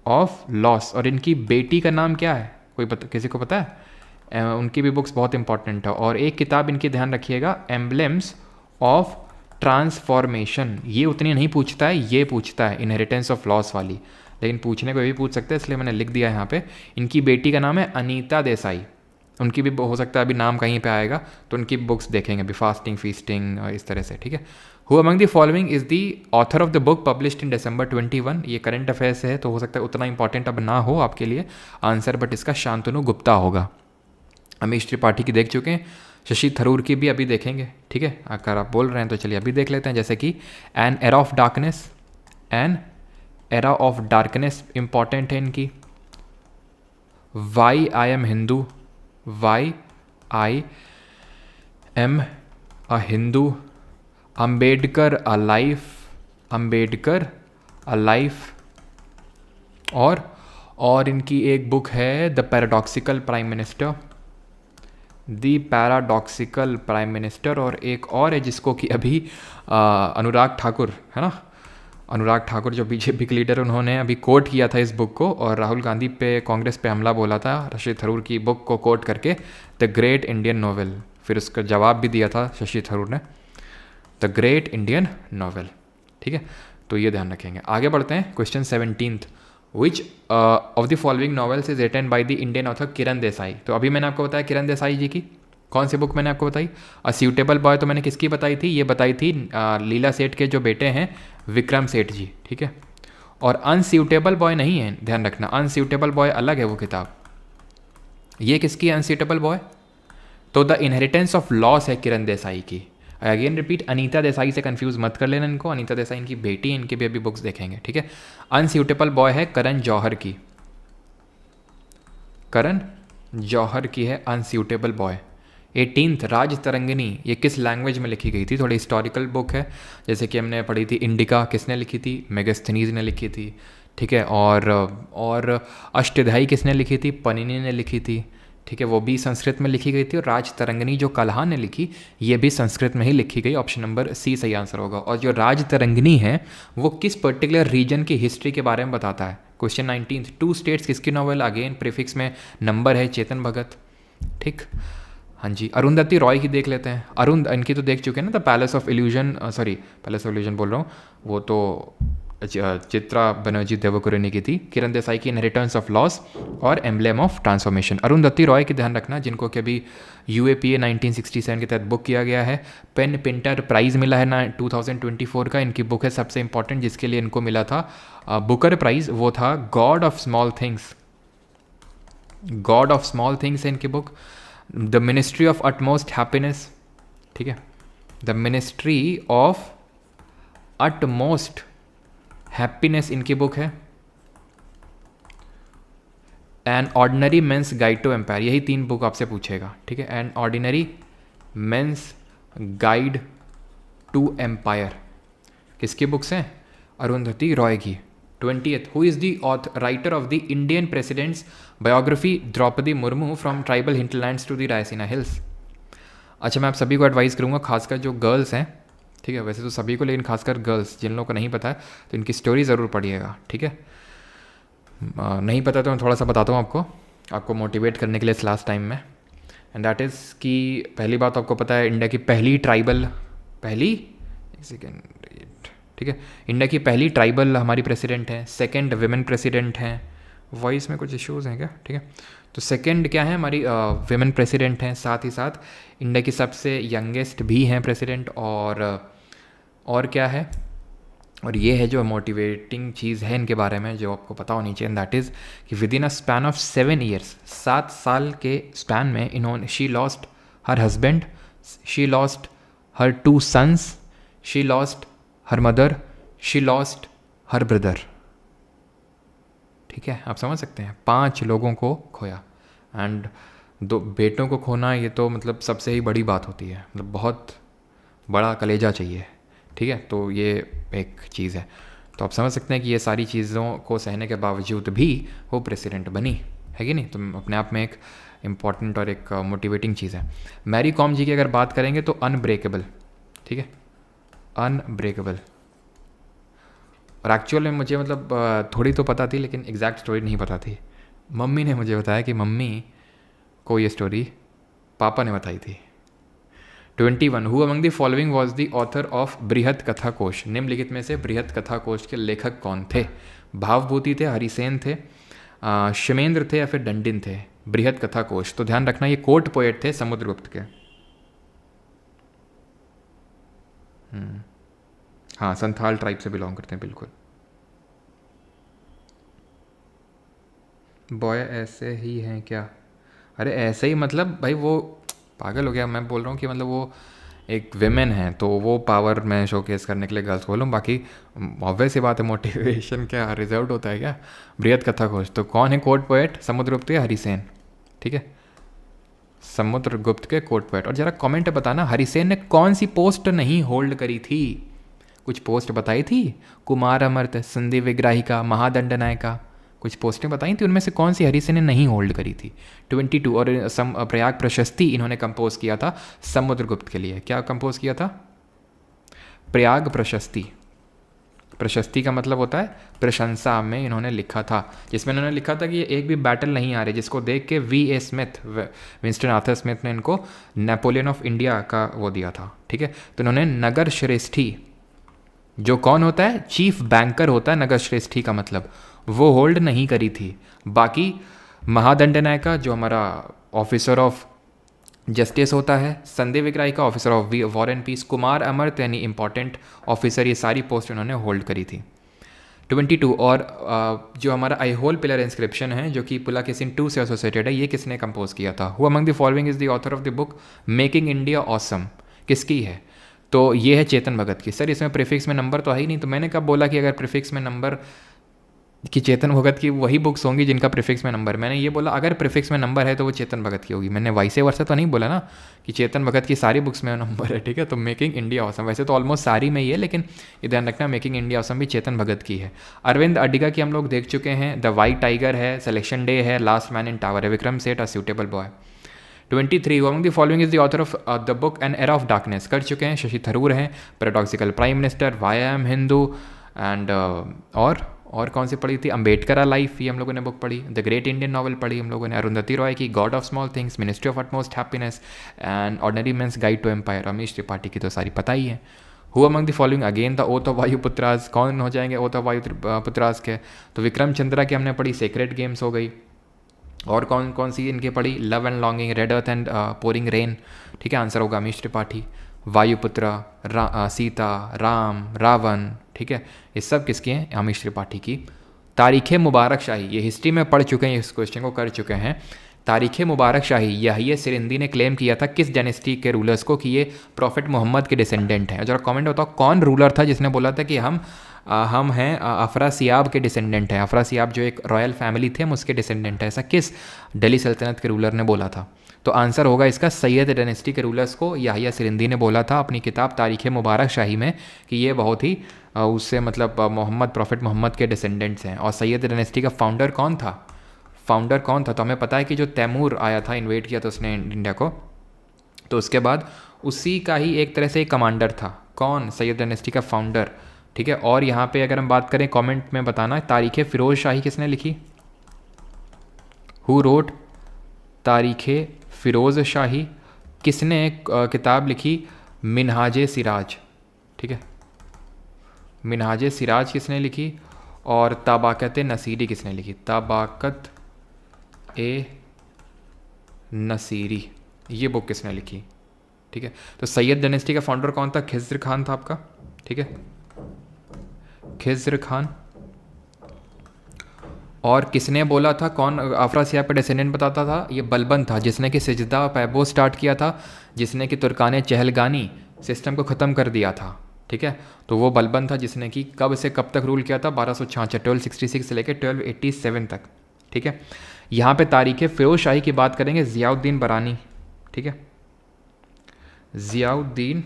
of loss. और इनकी बेटी का नाम क्या है, कोई किसी को पता है, उनकी भी बुक्स बहुत इंपॉर्टेंट है। और एक किताब इनकी ध्यान रखिएगा, एम्बलेम्स ऑफ ट्रांसफॉर्मेशन, ये उतनी नहीं पूछता है, ये पूछता है इनहेरिटेंस ऑफ लॉस वाली, लेकिन पूछने को भी पूछ सकते हैं, इसलिए मैंने लिख दिया यहाँ पे। इनकी बेटी का नाम है अनीता देसाई, उनकी भी हो सकता है अभी नाम कहीं पे आएगा, तो उनकी बुक्स देखेंगे अभी, फास्टिंग, फीस्टिंग, इस तरह से। ठीक है, who among the following is the author of the book published in December 21, ये करंट अफेयर्स है, तो हो सकता है उतना इंपॉर्टेंट अब ना हो आपके लिए आंसर, बट इसका शांतनु गुप्ता होगा। अमीश त्रिपाठी की देख चुके हैं, शशि थरूर की भी अभी देखेंगे। ठीक है, अगर आप बोल रहे हैं तो चलिए अभी देख लेते हैं, जैसे कि an era of darkness, an era of darkness important है इनकी। Why I am Hindu, why I am a Hindu, Ambedkar a life, Ambedkar a life. और इनकी एक बुक है the paradoxical prime minister, the paradoxical prime minister. और एक और है जिसको कि अभी अनुराग ठाकुर है ना, अनुराग ठाकुर जो बीजेपी के लीडर, उन्होंने अभी कोट किया था इस बुक को, और राहुल गांधी पे, कांग्रेस पे हमला बोला था शशि थरूर की बुक को कोट करके, द ग्रेट इंडियन नॉवेल। फिर उसका जवाब भी दिया था शशि थरूर ने, द ग्रेट इंडियन नॉवेल। ठीक है, तो ये ध्यान रखेंगे। आगे बढ़ते हैं, question 17th, which of the following novels is written by the Indian author Kiran Desai. तो अभी मैंने आपको बताया किरण देसाई जी की कौन सी बुक मैंने आपको बताई, अ सूटेबल बॉय, तो मैंने किसकी बताई थी, ये बताई थी लीला सेठ के जो बेटे हैं विक्रम सेठ जी। ठीक है, और अनसूटेबल बॉय नहीं है, ध्यान रखना, अनसूटेबल बॉय अलग है वो किताब। ये किसकी है अनसूटेबल बॉय, तो द इनहेरिटेंस ऑफ लॉस है किरण देसाई की। अगेन रिपीट, अनीता देसाई से कंफ्यूज मत कर लेना इनको, अनीता देसाई इनकी बेटी है, इनकी भी अभी बुक्स देखेंगे। ठीक है, अनसूटेबल बॉय है करण जौहर की, करण जौहर की है अनसूटेबल बॉय। 18th, राज तरंगिनी, ये किस लैंग्वेज में लिखी गई थी, थोड़ी हिस्टोरिकल बुक है, जैसे कि हमने पढ़ी थी इंडिका, किसने लिखी थी, मेगास्थनीज ने लिखी थी। ठीक है। और अष्टध्यायी किसने लिखी थी? पनिनी ने लिखी थी, ठीक है, वो भी संस्कृत में लिखी गई थी। और राजतरंगिणी जो कल्हा ने लिखी, ये भी संस्कृत में ही लिखी गई। ऑप्शन नंबर सी सही आंसर होगा। और जो राजतरंगिणी है वो किस पर्टिकुलर रीजन की हिस्ट्री के बारे में बताता है? क्वेश्चन 19, टू स्टेट्स किसकी नॉवल? अगेन प्रीफिक्स में नंबर है, चेतन भगत, ठीक। हाँ जी, अरुंधति रॉय की देख लेते हैं। इनकी तो देख चुके हैं ना, the palace of illusion, sorry palace of illusion बोल रहा हूँ, वो तो चित्रा बनर्जी देवकुरे की थी। किरण देसाई की इनहेरिटेंस ऑफ लॉस और emblem of transformation. Arundhati Roy की ध्यान रखना, जिनको कि अभी UAPA 1967 के तहत बुक किया गया है। पेन पिंटर प्राइज़ मिला है ना 2024 का। इनकी बुक है सबसे इंपॉर्टेंट, जिसके लिए इनको मिला था बुकर प्राइज़, वो था god of small things. God of small things है इनकी book. The ministry of utmost happiness, ठीक है, the ministry of utmost happiness इनकी बुक है। An ordinary man's guide to empire, यही 3 बुक आपसे पूछेगा, ठीक है। An ordinary man's guide to empire किसकी बुक्स हैं? अरुंधति रॉय की। 20th, who is the writer of the Indian president's biography Droupadi Murmu from tribal hinterlands to the Raisina hills. अच्छा, मैं आप सभी को एडवाइस करूँगा, खासकर जो गर्ल्स हैं, ठीक है, वैसे तो सभी को, लेकिन खासकर गर्ल्स, जिन लोगों को नहीं पता है तो इनकी स्टोरी ज़रूर पढ़िएगा, ठीक है। नहीं पता तो मैं थोड़ा सा बताता हूँ आपको मोटिवेट करने के लिए इस लास्ट टाइम में। एंड दैट इज़ कि पहली बात आपको पता है, इंडिया की ठीक है, इंडिया की पहली ट्राइबल हमारी प्रेसिडेंट हैं। सेकंड विमेन प्रेसिडेंट हैं। वॉइस में कुछ इश्यूज़ हैं क्या? ठीक है, तो सेकंड क्या है, हमारी विमेन प्रेसिडेंट हैं। साथ ही साथ इंडिया की सबसे यंगेस्ट भी हैं प्रेसिडेंट। और क्या है, और ये है जो मोटिवेटिंग चीज़ है इनके बारे में जो आपको पता होनी चाहिए, दैट इज़ कि within a span of 7 years, 7 साल के स्पैन में इन्होंने she lost her husband, she lost her 2 sons, she lost her mother, she lost her brother. ठीक है, आप समझ सकते हैं, 5 लोगों को खोया। एंड 2 बेटों को खोना, ये तो मतलब सबसे ही बड़ी बात होती है, मतलब बहुत बड़ा कलेजा चाहिए। ठीक है, तो ये एक चीज़ है। तो आप समझ सकते हैं कि ये सारी चीज़ों को सहने के बावजूद भी वो प्रेसिडेंट बनी, है कि नहीं? तो अपने आप में एक इम्पॉर्टेंट और एक मोटिवेटिंग चीज़ है। मैरी कॉम जी की अगर बात करेंगे तो अनब्रेकेबल, ठीक है, अनब्रेकेबल। और एक्चुअल में मुझे मतलब थोड़ी तो पता थी, लेकिन एग्जैक्ट स्टोरी नहीं पता थी। मम्मी ने मुझे बताया कि मम्मी को ये स्टोरी पापा ने बताई थी। 21, who among the following was the author of बृहत कथा कोश? निम्नलिखित में से बृहत कथा कोश के लेखक कौन थे? भावभूति थे, हरिसेन थे, शिमेंद्र थे या फिर दंडिन थे? बृहत कथा कोश, तो ध्यान रखना ये कोर्ट पोएट थे समुद्रगुप्त के। हाँ, संथाल ट्राइब से बिलोंग करते हैं, बिल्कुल। बॉय ऐसे ही हैं क्या? अरे ऐसे ही मतलब भाई वो पागल हो गया। मैं बोल रहा हूँ कि मतलब वो एक विमेन है तो वो पावर में शोकेस करने के लिए गर्ल्स बोलूँ, बाकी ऑब्वियस ही बात है, मोटिवेशन क्या रिजर्व होता है क्या? बृहत कथा खोज, तो कौन है कोर्ट पोएट? समुद्रगुप्त या हरिसेन? ठीक है, समुद्रगुप्त के कोर्ट पोएट। और जरा कमेंट बताना, हरिसेन ने कौन सी पोस्ट नहीं होल्ड करी थी? कुछ पोस्ट बताई थी, कुमार अमर्त, संधि विग्राहिका, महादंड नायिका, कुछ पोस्टें बताई थी, उनमें से कौन सी हरिसेन ने नहीं होल्ड करी थी? 22, और प्रयाग प्रशस्ति इन्होंने कंपोज किया था समुद्रगुप्त के लिए। क्या कंपोज किया था? प्रयाग प्रशस्ति। प्रशस्ति का मतलब होता है प्रशंसा में इन्होंने लिखा था, जिसमें इन्होंने लिखा था कि ये एक भी बैटल नहीं आ रही, जिसको देख के V.A. Smith, Winston Arthur Smith ने इनको नेपोलियन ऑफ इंडिया का वो दिया था। ठीक है, तो इन्होंने नगर श्रेष्ठी, जो कौन होता है? चीफ बैंकर होता है नगर श्रेष्ठी का मतलब, वो होल्ड नहीं करी थी। बाकी महादंड नायका जो हमारा ऑफिसर ऑफ जस्टिस होता है, संधि विग्राहिका officer of war and peace, कुमार अमर्त यानी इंपॉर्टेंट ऑफिसर, ये सारी पोस्ट उन्होंने होल्ड करी थी। 22, और जो हमारा आईहोल पिलर इंस्क्रिप्शन है जो कि पुलकेशिन 2 से एसोसिएटेड है, ये किसने कंपोज किया था? Who among the following is the author of the book making India awesome? किसकी है? तो ये है चेतन भगत की। सर इसमें प्रीफिक्स में नंबर तो है ही नहीं, तो मैंने कब बोला कि अगर प्रीफिक्स में नंबर कि चेतन भगत की वही बुक्स होंगी जिनका प्रीफिक्स में नंबर, मैंने ये बोला अगर प्रीफिक्स में नंबर है तो वो चेतन भगत की होगी, मैंने वैसे वर्षा तो नहीं बोला ना कि चेतन भगत की सारी बुक्स में नंबर है, ठीक है। तो मेकिंग इंडिया ऑसम वैसे तो ऑलमोस्ट सारी में ही है, लेकिन ये ध्यान रखना मेकिंग इंडिया ऑसम भी चेतन भगत की है। अरविंद अडिगा की हम लोग देख चुके हैं, द वाइट टाइगर है, सिलेक्शन डे है, लास्ट मैन इन टावर है, Vikram Seth a suitable boy. 23 among the following is the author of the book an era of darkness, कर चुके हैं, शशि थरूर हैं, paradoxical prime minister, why am Hindu and और कौन सी पढ़ी थी, अंबेडकर आ लाइफ, ये हम लोगों ने बुक पढ़ी, द ग्रेट इंडियन नॉवल पढ़ी हम लोगों ने, अरुंधति रॉय की god of small things, ministry of utmost happiness and ordinary man's guide to empire, Ramesh Tripathi की तो सारी पता ही है। Who among the following again the oath of Vayuputras, कौन हो जाएंगे ओथ ऑफ वायुपुत्रास के, तो विक्रम चंद्रा की हमने पढ़ी, सेक्रेट गेम्स हो गई, और कौन कौन सी इनके पढ़ी, love and longing, red earth and pouring rain, ठीक है, आंसर होगा अमीश त्रिपाठी। वायुपुत्र, सीता, राम, रावण, ठीक है, ये सब किसके हैं, अमीश त्रिपाठी की। तारीख़ मुबारक शाही, ये हिस्ट्री में पढ़ चुके हैं, इस क्वेश्चन को कर चुके हैं। तारीख़ मुबारक शाही यही सिरिंदी ने क्लेम किया था किस डायनेस्टी के रूलर्स को कि ये प्रॉफिट मोहम्मद के डिसेंडेंट हैं। जरा कमेंट बताओ कौन रूलर था जिसने बोला था कि हम हैं अफरासियाब के डिसेंडेंट हैं, अफरासियाब जो एक रॉयल फैमिली थे हम उसके डिसेंडेंट हैं, ऐसा किस दिल्ली सल्तनत के रूलर ने बोला था। तो आंसर होगा इसका सैयद डायनेस्टी के रूलर्स को याहिया सिरिंदी ने बोला था अपनी किताब तारीख़ मुबारक शाही में कि ये बहुत ही उससे मतलब मोहम्मद प्रॉफिट मोहम्मद के डिसेंडेंट्स हैं। और सैयद डायनेस्टी का फाउंडर कौन था, तो हमें पता है कि जो तैमूर आया था, इन्वेट किया था उसने इंडिया को, तो उसके बाद उसी का ही एक तरह से कमांडर था कौन, सैयद डायनेस्टी का फाउंडर, ठीक है। और यहाँ पे अगर हम बात करें कमेंट में बताना, तारीख़ फ़िरोज़ शाही किसने लिखी, हु रोट तारीख़ फ़िरोज़ शाही, किसने किताब लिखी, मिनहाज सिराज, ठीक है, मिनहाज सिराज किसने लिखी, और ताबाकत नसीरी किसने लिखी, ताबाकत ए नसीरी, ये बुक किसने लिखी, ठीक है। तो सैयद डायनेस्टी का फाउंडर कौन था, खिज़्र खान था आपका, ठीक है, खिज़्र खान। और किसने बोला था, कौन अफरासियाब का डिसेंडेंट बताता था, ये बलबन था जिसने कि सिजदा पैबो स्टार्ट किया था, जिसने कि तुर्कान चहलगानी सिस्टम को ख़त्म कर दिया था, ठीक है। तो वो बलबन था जिसने कि कब से कब तक रूल किया था, 1266 से लेकर 1287 तक, ठीक है। यहाँ पे तारीख़ फ़िरोज़ शाही की बात करेंगे, ज़ियाउद्दीन बरानी, ठीक है, ज़ियाउद्दीन,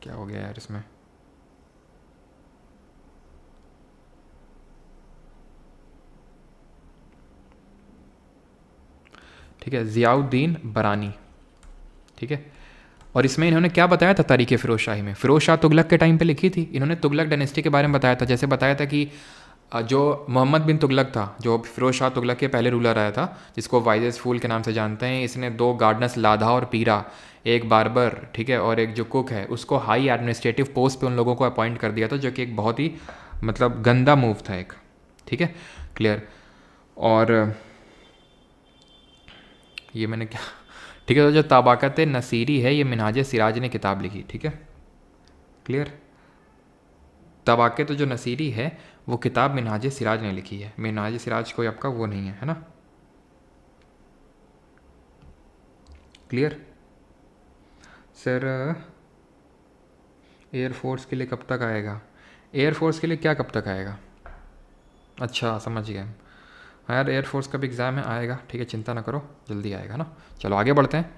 क्या हो गया यार इसमें, ठीक है, ज़ियाउद्दीन बरानी, ठीक है। और इसमें इन्होंने क्या बताया था तारीख़ फ़िरोज़ शाही में, फ़िरोज़ शाह तुगलक के टाइम पे लिखी थी, इन्होंने तुगलक डायनेस्टी के बारे में बताया था। जैसे बताया था कि जो मोहम्मद बिन तुगलक था, जो फ़िरोज़ शाह तुगलक के पहले रूलर आया था, जिसको वाइजेस फूल के नाम से जानते हैं, इसने 2 गार्डनर्स लाधा और पीरा, एक बार्बर, ठीक है, और एक जो कुक है, उसको हाई एडमिनिस्ट्रेटिव पोस्ट पे उन लोगों को अपॉइंट कर दिया था, जो कि एक बहुत ही मतलब गंदा मूव था एक, ठीक है, क्लियर। और ये मैंने क्या, ठीक है, तो जो ताबाकत नसीरी है ये मिनहाज सिराज ने किताब लिखी, ठीक है, क्लियर। ताबाकत तो जो नसीरी है वो किताब मिनहाज सिराज ने लिखी है, मिनहाज सिराज कोई आपका वो नहीं है ना, क्लियर। सर एयरफोर्स के लिए कब तक आएगा, एयरफोर्स के लिए क्या कब तक आएगा, अच्छा समझ गए, हाँ यार एयरफोर्स का भी एग्ज़ाम है, आएगा, ठीक है, चिंता ना करो, जल्दी आएगा ना। चलो आगे बढ़ते हैं।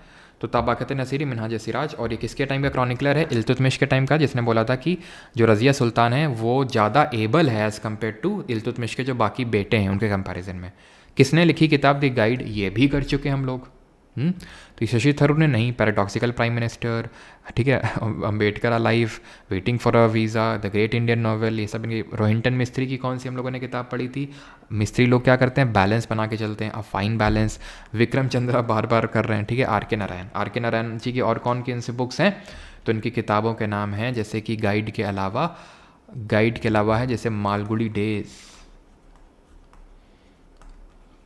तो ताबाकत नसीरी मिनहाज सिराज, और ये किसके टाइम का क्रॉनिकलर है, इल्तुतमिश के टाइम का, जिसने बोला था कि जो रज़िया सुल्तान है वो ज़्यादा एबल है एज़ कम्पेयर टू इल्तुतमिश के जो बाकी बेटे हैं उनके कंपैरिजन में। किसने लिखी किताब दी गाइड, ये भी कर चुके हैं हम लोग। तो शशि थरूर ने नहीं, पैराडॉक्सिकल प्राइम मिनिस्टर, ठीक है, Ambedkar a life, waiting for a visa, the great Indian novel, ये सब इनकी। रोहिंटन मिस्त्री की कौन सी हम लोगों ने किताब पढ़ी थी, मिस्त्री लोग क्या करते हैं, बैलेंस बना के चलते हैं, a fine balance. Vikram Chandra बार बार कर रहे हैं, ठीक है, आर के नारायण जी की। और कौन की इनसे बुक्स हैं, तो इनकी किताबों के नाम हैं जैसे कि गाइड के अलावा है जैसे मालगुडी डेज,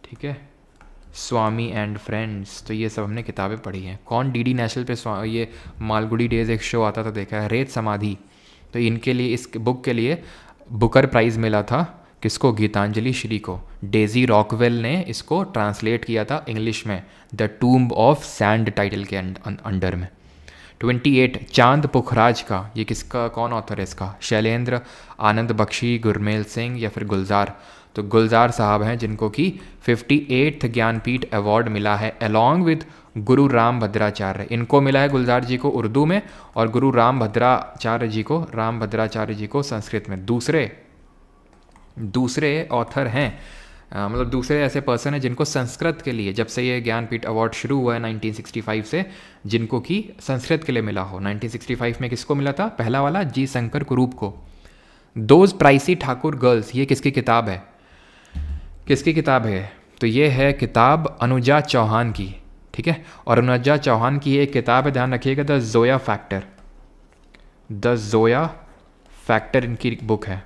ठीक है, स्वामी एंड फ्रेंड्स, तो ये सब हमने किताबें पढ़ी हैं। कौन डीडी नेशनल पे ये मालगुडी डेज एक शो आता था, देखा है, रेत समाधि। तो इनके लिए, इस बुक के लिए बुकर प्राइज़ मिला था, किसको, गीतांजलि श्री को। डेजी रॉकवेल ने इसको ट्रांसलेट किया था इंग्लिश में, the tomb of sand title के अंडर में, 28 चांद पुखराज का, ये किसका, कौन ऑथर है इसका? शैलेंद्र, आनंद बख्शी, गुरमेल सिंह या फिर गुलजार? तो गुलजार साहब हैं जिनको कि 58th ज्ञानपीठ अवार्ड मिला है अलॉन्ग विद गुरु राम भद्राचार्य। इनको मिला है गुलजार जी को उर्दू में और गुरु राम भद्राचार्य जी को संस्कृत में। दूसरे ऑथर हैं, मतलब दूसरे ऐसे पर्सन हैं जिनको संस्कृत के लिए, जब से ये ज्ञानपीठ अवार्ड शुरू हुआ है 1965 से, जिनको कि संस्कृत के लिए मिला हो। 1965 में किसको मिला था? पहला वाला जी शंकर कुरूप को। दोज प्राइसी ठाकुर गर्ल्स, ये किसकी किताब है? तो ये है किताब अनुजा चौहान की, ठीक है। और अनुजा चौहान की एक किताब है, ध्यान रखिएगा, द जोया फैक्टर इनकी बुक है,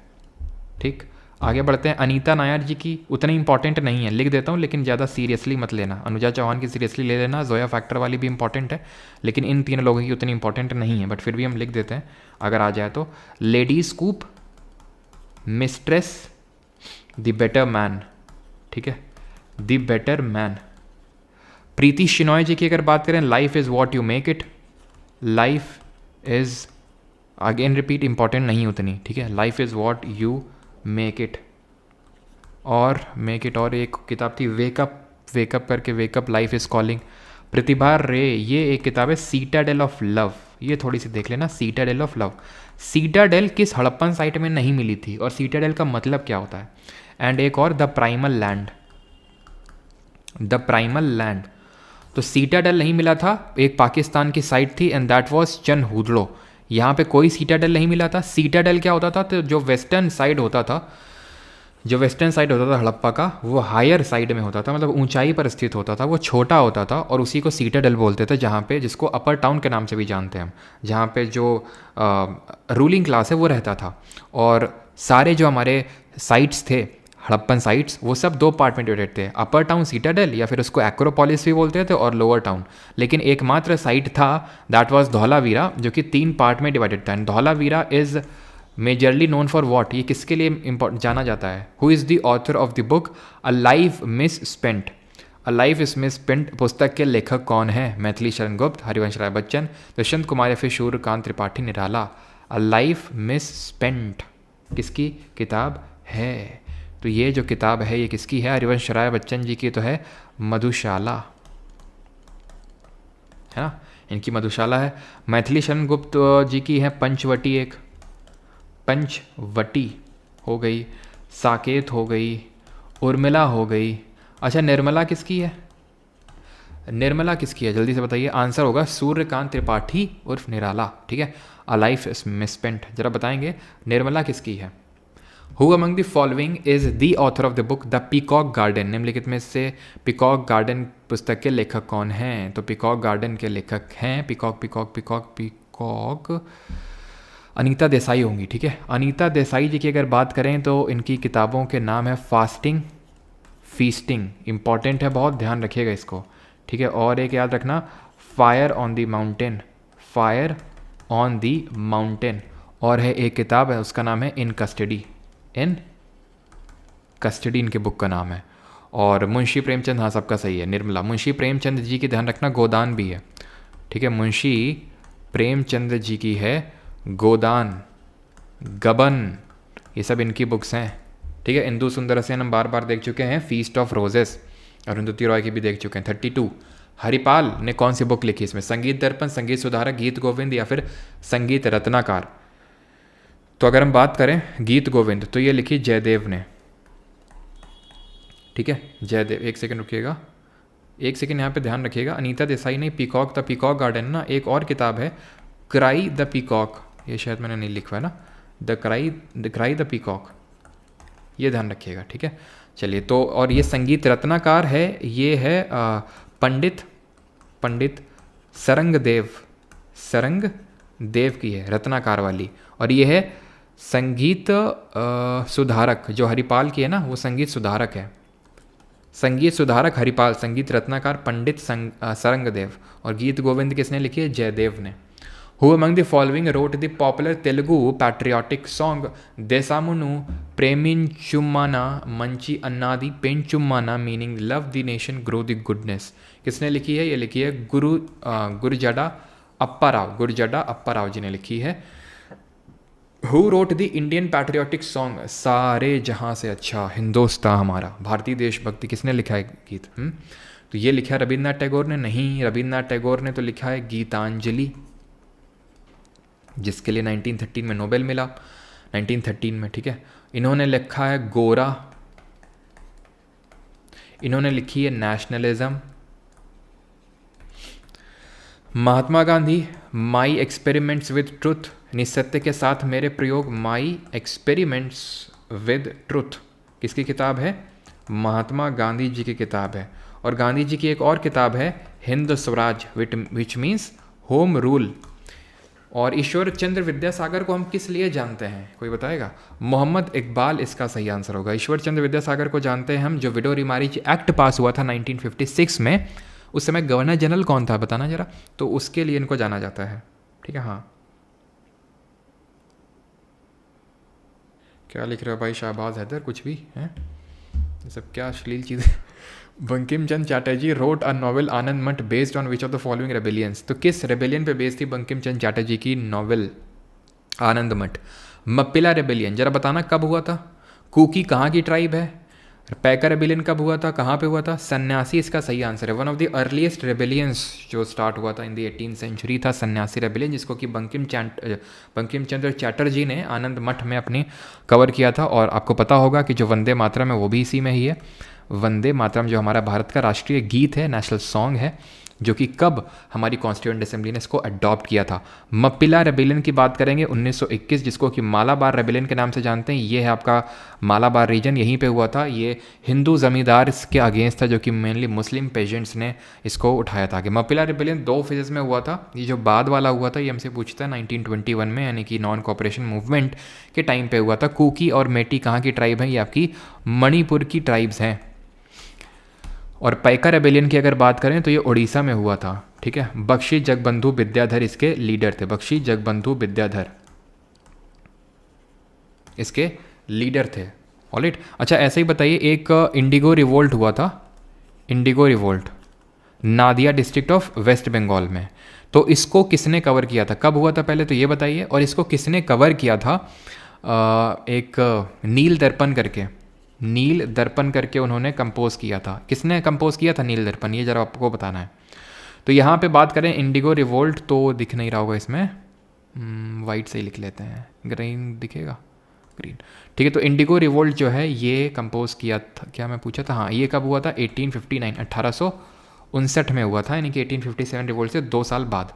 ठीक। आगे बढ़ते हैं। अनीता नायर जी की उतनी इंपॉर्टेंट नहीं है, लिख देता हूँ, लेकिन ज़्यादा सीरियसली मत लेना। अनुजा चौहान की सीरियसली ले लेना, जोया फैक्टर वाली भी इंपॉर्टेंट है, लेकिन इन तीन लोगों की उतनी इंपॉर्टेंट नहीं है, बट फिर भी हम लिख देते हैं अगर आ जाए तो। Lady scoop, mistress, the better man, ठीक है, द बेटर मैन। प्रीति शिनॉय जी की अगर बात करें, life is what you make it, life is, again repeat, important नहीं उतनी, ठीक है, life is what you make it. और एक किताब थी वेकअप करके, वेकअप लाइफ इज़ कॉलिंग। प्रतिभा रे, ये एक किताब है सीटाडेल ऑफ लव, ये थोड़ी सी देख लेना, सीटाडेल ऑफ लव। सीटाडेल किस हड़प्पन साइट में नहीं मिली थी और सीटाडेल का मतलब क्या होता है। एंड एक और द प्राइमल लैंड। तो सीटाडेल नहीं मिला था, एक पाकिस्तान की साइट थी, एंड दैट वाज चन हुदड़ो। यहाँ पे कोई सीटाडेल नहीं मिला था। सीटाडेल क्या होता था? तो जो वेस्टर्न साइड होता था हड़प्पा का, वो हायर साइड में होता था, मतलब ऊंचाई पर स्थित होता था, वो छोटा होता था और उसी को सीटाडेल बोलते थे, जहाँ पे, जिसको अपर टाउन के नाम से भी जानते हैं हम, जहाँ पे जो रूलिंग क्लास है वो रहता था। और सारे जो हमारे साइट्स थे, हड़प्पन साइट्स, वो सब दो पार्ट में डिवाइडेड थे, अपर टाउन सीटाडेल, या फिर उसको एक्रोपोलिस भी बोलते थे, और लोअर टाउन। लेकिन एकमात्र साइट था, दैट वाज धौलावीरा, जो कि 3 पार्ट में डिवाइडेड था। And Dholavira is majorly known for what, ये किसके लिए जाना जाता है? Who is the author of the book a life miss spent पुस्तक के लेखक कौन है? मैथिली शरण गुप्त, हरिवंश राय बच्चन, दुष्यंत कुमार या फिर Suryakant Tripathi Nirala. A life miss spent किसकी किताब है? तो ये जो किताब है ये किसकी है? हरिवंश राय बच्चन जी की तो है मधुशाला, है ना, इनकी मधुशाला है। मैथिली शरण गुप्त जी की है पंचवटी, एक पंचवटी हो गई, साकेत हो गई, उर्मिला हो गई। अच्छा, निर्मला किसकी है? जल्दी से बताइए। आंसर होगा सूर्यकांत त्रिपाठी उर्फ निराला, ठीक है। अ लाइफ मिसस्पेंट, जरा बताएंगे निर्मला किसकी है? Who among the following is the author of the book The Peacock Garden? निम्नलिखित में से पीकॉक गार्डन पुस्तक के लेखक कौन हैं? तो पीकॉक गार्डन के लेखक हैं पीकॉक अनीता देसाई होंगी, ठीक है। अनीता देसाई जी की अगर बात करें तो इनकी किताबों के नाम है फास्टिंग, फीस्टिंग, इंपॉर्टेंट है बहुत, ध्यान रखिएगा इसको, ठीक है। और एक याद रखना, फायर ऑन द माउंटेन। और है एक किताब है, उसका नाम है इन कस्टडी इनके बुक का नाम है। और मुंशी प्रेमचंद, हाँ सबका सही है, निर्मला। मुंशी प्रेमचंद जी की ध्यान रखना गोदान भी है, ठीक है। मुंशी प्रेमचंद जी की है गोदान, गबन, ये सब इनकी बुक्स हैं, ठीक है। इंदु सुंदर सेन हम बार बार देख चुके हैं, feast of roses, Arundhati Roy की भी देख चुके हैं। 32 हरिपाल ने कौन सी बुक लिखी इसमें? संगीत दर्पण, संगीत सुधारक, गीत गोविंद या फिर संगीत रत्नाकार? तो अगर हम बात करें गीत गोविंद तो ये लिखी जयदेव ने, ठीक है, जयदेव। एक सेकंड रुकिएगा, यहाँ पे ध्यान रखिएगा। अनीता देसाई ने द पीकॉक गार्डन ना, एक और किताब है क्राई द पीकॉक, ये शायद मैंने नहीं लिखा है ना, द क्राई द पीकॉक, ये ध्यान रखिएगा, ठीक है। चलिए, तो और ये संगीत रत्नाकार है, ये है पंडित सरंग देव की है, रत्नाकार वाली। और ये है संगीत सुधारक, जो हरिपाल की है ना, वो संगीत सुधारक है, संगीत सुधारक हरिपाल, संगीत रत्नाकार पंडित सरंगदेव। और गीत गोविंद किसने लिखी है? जयदेव ने। Who among the following wrote the popular Telugu patriotic song Desamunu Preminchummana Manchi Annadi Penchummana, meaning love the nation, grow the goodness? किसने लिखी है? ये लिखी है गुरुजड़ा अप्पा राव, गुरजडा अप्पा राव जी ने लिखी है। Who wrote the Indian patriotic song, सारे जहां से अच्छा हिंदुस्तान हमारा, भारतीय देशभक्ति, किसने लिखा है गीत? तो ये लिखा है रविन्द्रनाथ टैगोर ने? नहीं, रविन्द्रनाथ टैगोर ने तो लिखा है गीतांजलि, जिसके लिए 1913 में नोबेल मिला, 1913 में, ठीक है। इन्होंने लिखा है गोरा, इन्होंने लिखी है nationalism. Mahatma Gandhi my experiments with truth, निसत्य के साथ मेरे प्रयोग, माई एक्सपेरिमेंट्स विद ट्रुथ किसकी किताब है? महात्मा गांधी जी की किताब है। और गांधी जी की एक और किताब है Hind Swaraj, which means home rule. और ईश्वर चंद्र विद्यासागर को हम किस लिए जानते हैं, कोई बताएगा? मोहम्मद इकबाल इसका सही आंसर होगा। ईश्वर चंद्र विद्यासागर को जानते हैं हम, जो विडो रिमारिज एक्ट पास हुआ था 1956 में, उस समय गवर्नर जनरल कौन था बताना जरा, तो उसके लिए इनको जाना जाता है, ठीक है। हाँ, क्या लिख रहे हो भाई शहबाज हैदर, कुछ भी है? ये सब क्या अश्लील चीज़ें। Bankim Chandra Chatterjee wrote a novel आनंद मठ based on which of the following rebellions, तो किस रेबेलियन पे बेस्ड थी बंकिम चंद्र चैटर्जी की नॉवल आनंद मठ? मप्पिला रेबेलियन, जरा बताना कब हुआ था? कुकी कहाँ की ट्राइब है? पैकर रेबेलियन कब हुआ था, कहाँ पे हुआ था? सन्यासी इसका सही आंसर है। One of the earliest rebellions जो स्टार्ट हुआ था इन द 18th सेंचुरी था सन्यासी रेबेलियन, जिसको कि बंकिम चंद्र चैटर्जी ने आनंद मठ में अपने कवर किया था। और आपको पता होगा कि जो वंदे मातरम है वो भी इसी में ही है। वंदे मातरम जो हमारा भारत का राष्ट्रीय गीत है, नेशनल सॉन्ग है, जो कि कब हमारी कॉन्स्टिट्यूएंट असेंबली ने इसको अडॉप्ट किया था। मप्पिला रेबेलियन की बात करेंगे 1921, जिसको कि मालाबार रेबेलियन के नाम से जानते हैं। ये है आपका मालाबार रीजन, यहीं पे हुआ था। ये हिंदू जमींदार के अगेंस्ट था, जो कि मेनली मुस्लिम पेजेंट्स ने इसको उठाया था। कि मप्पिला रेबेलियन 2 फेजेस में हुआ था। ये जो बाद वाला हुआ था ये हमसे पूछता है 1921 में, यानी कि नॉन कॉपरेशन मूवमेंट के टाइम पे हुआ था। कुकी और मेटी कहाँ की ट्राइब है? ये आपकी मणिपुर की ट्राइब्स हैं। और पैका रेबेलियन की अगर बात करें तो ये उड़ीसा में हुआ था, ठीक है। बख्शी जगबंधु विद्याधर इसके लीडर थे। बख्शी जगबंधु विद्याधर इसके लीडर थे। ऑलराइट, अच्छा ऐसे ही बताइए, एक इंडिगो रिवोल्ट हुआ था, indigo revolt Nadia district of West Bengal में। तो इसको किसने कवर किया था, कब हुआ था पहले तो ये बताइए, और इसको किसने कवर किया था? एक नील दर्पण करके, नील दर्पण करके उन्होंने कंपोज किया था। किसने कंपोज किया था नील दर्पण, ये जरा आपको बताना है। तो यहाँ पे बात करें इंडिगो रिवोल्ट, तो दिख नहीं रहा होगा इसमें, वाइट से ही लिख लेते हैं, ग्रीन दिखेगा, ग्रीन, ठीक है। तो इंडिगो रिवोल्ट जो है ये कंपोज किया था, क्या मैं पूछा था? हाँ, ये कब हुआ था? 1859, 1859 में हुआ था, यानी कि 1857 रिवोल्ट से 2 साल बाद,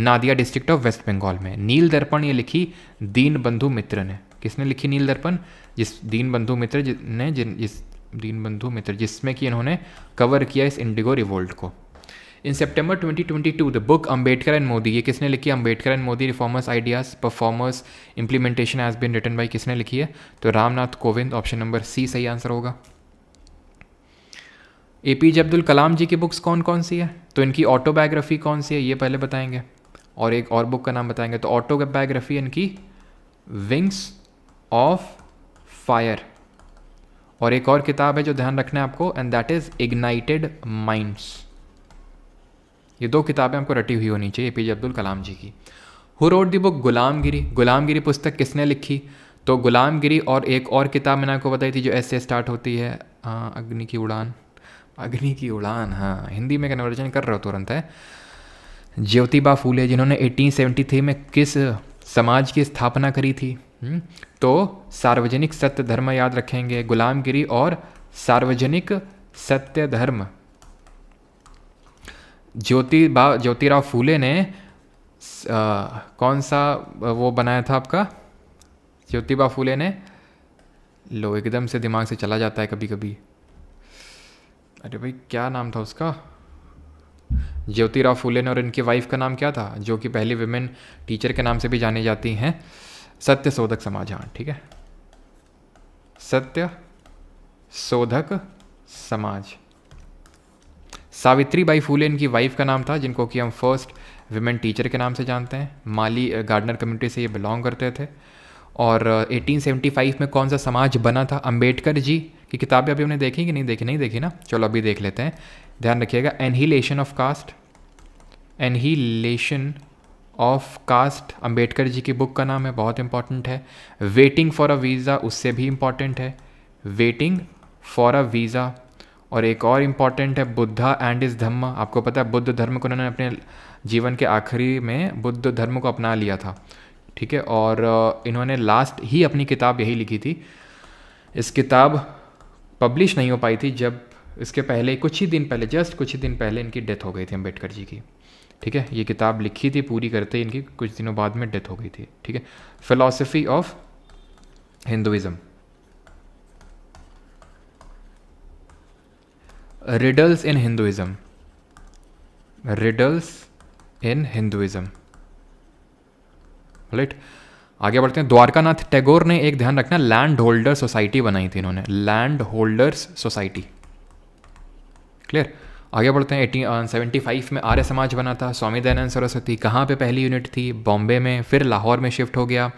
Nadia district of West Bengal में। नील दर्पण ये लिखी दीन बंधु मित्र ने। किसने लिखी नील दर्पण? जिस दीन बंधु मित्र ने, जिस दीन बंधु मित्र जिसमें कि इन्होंने कवर किया इस इंडिगो रिवोल्ट को। In September 2022 the book Ambedkar and Modi, ये किसने लिखी? Ambedkar and Modi reformers ideas performers implementation has been written by, किसने लिखी है? तो Ramnath Kovind, option number C सही आंसर होगा। APJ अब्दुल कलाम जी की बुक्स कौन कौन सी है? तो इनकी ऑटोबायोग्राफी कौन सी है ये पहले बताएंगे, और एक और बुक का नाम बताएंगे। तो ऑटोबायोग्राफी इनकी विंग्स ऑफ फायर, और एक और किताब है जो ध्यान रखना है आपको, and that is ignited minds. ये 2 किताबें आपको रटी हुई होनी चाहिए APJ अब्दुल कलाम जी की। हु रोट द बुक गुलामगिरी, गुलामगिरी पुस्तक किसने लिखी? तो गुलामगिरी और एक और किताब मैंने आपको बताई थी जो ऐसे स्टार्ट होती है, अग्नि की उड़ान, अग्नि की उड़ान, हाँ हिंदी में कन्वर्जन कर रहे हो तुरंत है। ज्योतिबा फूले, जिन्होंने 1873 में किस समाज की स्थापना करी थी? तो सार्वजनिक सत्य धर्म याद रखेंगे, गुलामगिरी और सार्वजनिक सत्य धर्म। ज्योतिराव फूले ने कौन सा वो बनाया था आपका? ज्योतिबा फूले ने, लो एकदम से दिमाग से चला जाता है कभी कभी, अरे भाई क्या नाम था उसका? ज्योतिराव फूले ने, और इनकी वाइफ का नाम क्या था, जो कि पहली विमेन टीचर के नाम से भी जानी जाती हैं? सत्य शोधक समाज, हाँ ठीक है, सत्य शोधक समाज। सावित्रीबाई फूले इनकी वाइफ का नाम था, जिनको कि हम फर्स्ट विमेन टीचर के नाम से जानते हैं। माली गार्डनर कम्युनिटी से ये बिलोंग करते थे। और 1875 में कौन सा समाज बना था? अंबेडकर जी की किताबें अभी हमने देखी कि नहीं देखी? नहीं देखी ना, चलो अभी देख लेते हैं, ध्यान रखिएगा। Annihilation of caste, annihilation of caste Ambedkar ji की बुक का नाम है, बहुत इंपॉर्टेंट है। वेटिंग फॉर अ वीज़ा उससे भी इम्पॉर्टेंट है, वेटिंग फॉर अ वीज़ा। और एक और इम्पॉर्टेंट है बुद्धा एंड इस धम्मा। आपको पता है बुद्ध धर्म को उन्होंने अपने जीवन के आखिरी में बुद्ध धर्म को अपना लिया था, ठीक है। और इन्होंने लास्ट ही अपनी किताब यही लिखी थी। इस किताब पब्लिश नहीं हो पाई थी जब इसके पहले कुछ ही दिन पहले, जस्ट कुछ ही दिन पहले इनकी डेथ हो गई थी अम्बेडकर जी की, ठीक है। ये किताब लिखी थी, पूरी करते इनकी कुछ दिनों बाद में डेथ हो गई थी, ठीक है। Philosophy of Hinduism, riddles in Hinduism, riddles in Hinduism, right. आगे बढ़ते हैं। द्वारकानाथ टैगोर ने, एक ध्यान रखना, लैंड होल्डर सोसाइटी बनाई थी इन्होंने, लैंड होल्डर्स सोसाइटी, क्लियर। आगे बढ़ते हैं। 1875 में आर्य समाज बना था। स्वामी दयानंद सरस्वती, कहाँ पे पहली यूनिट थी? बॉम्बे में, फिर लाहौर में शिफ्ट हो गया।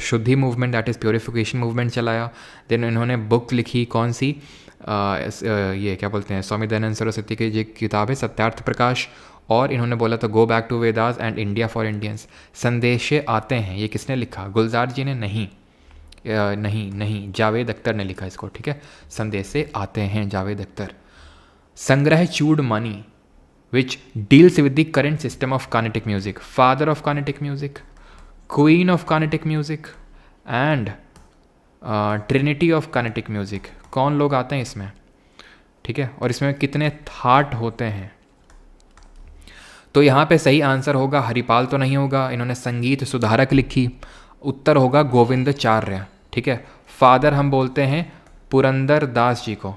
शुद्धि movement, that is purification movement चलाया। देन इन्होंने बुक लिखी, कौन सी? ये क्या बोलते हैं, स्वामी दयानंद सरस्वती की जो किताब है सत्यार्थ प्रकाश। और इन्होंने बोला था go back to Vedas and India for Indians. संदेशे आते हैं, ये किसने लिखा? गुलजार जी ने? नहीं, जावेद अख्तर ने लिखा इसको, ठीक है। संदेशे आते हैं, Javed Akhtar. Sangraha Chudamani, which deals with the current system of Carnatic music, father of Carnatic music, queen of Carnatic music and trinity of Carnatic music. कौन लोग आते हैं इसमें, ठीक है। और इसमें कितने थाट होते हैं? तो यहाँ पे सही आंसर होगा हरिपाल, तो नहीं होगा। इन्होंने संगीत सुधारक लिखी, उत्तर होगा गोविंदाचार्य, ठीक है। फादर हम बोलते हैं पुरंदर दास जी को,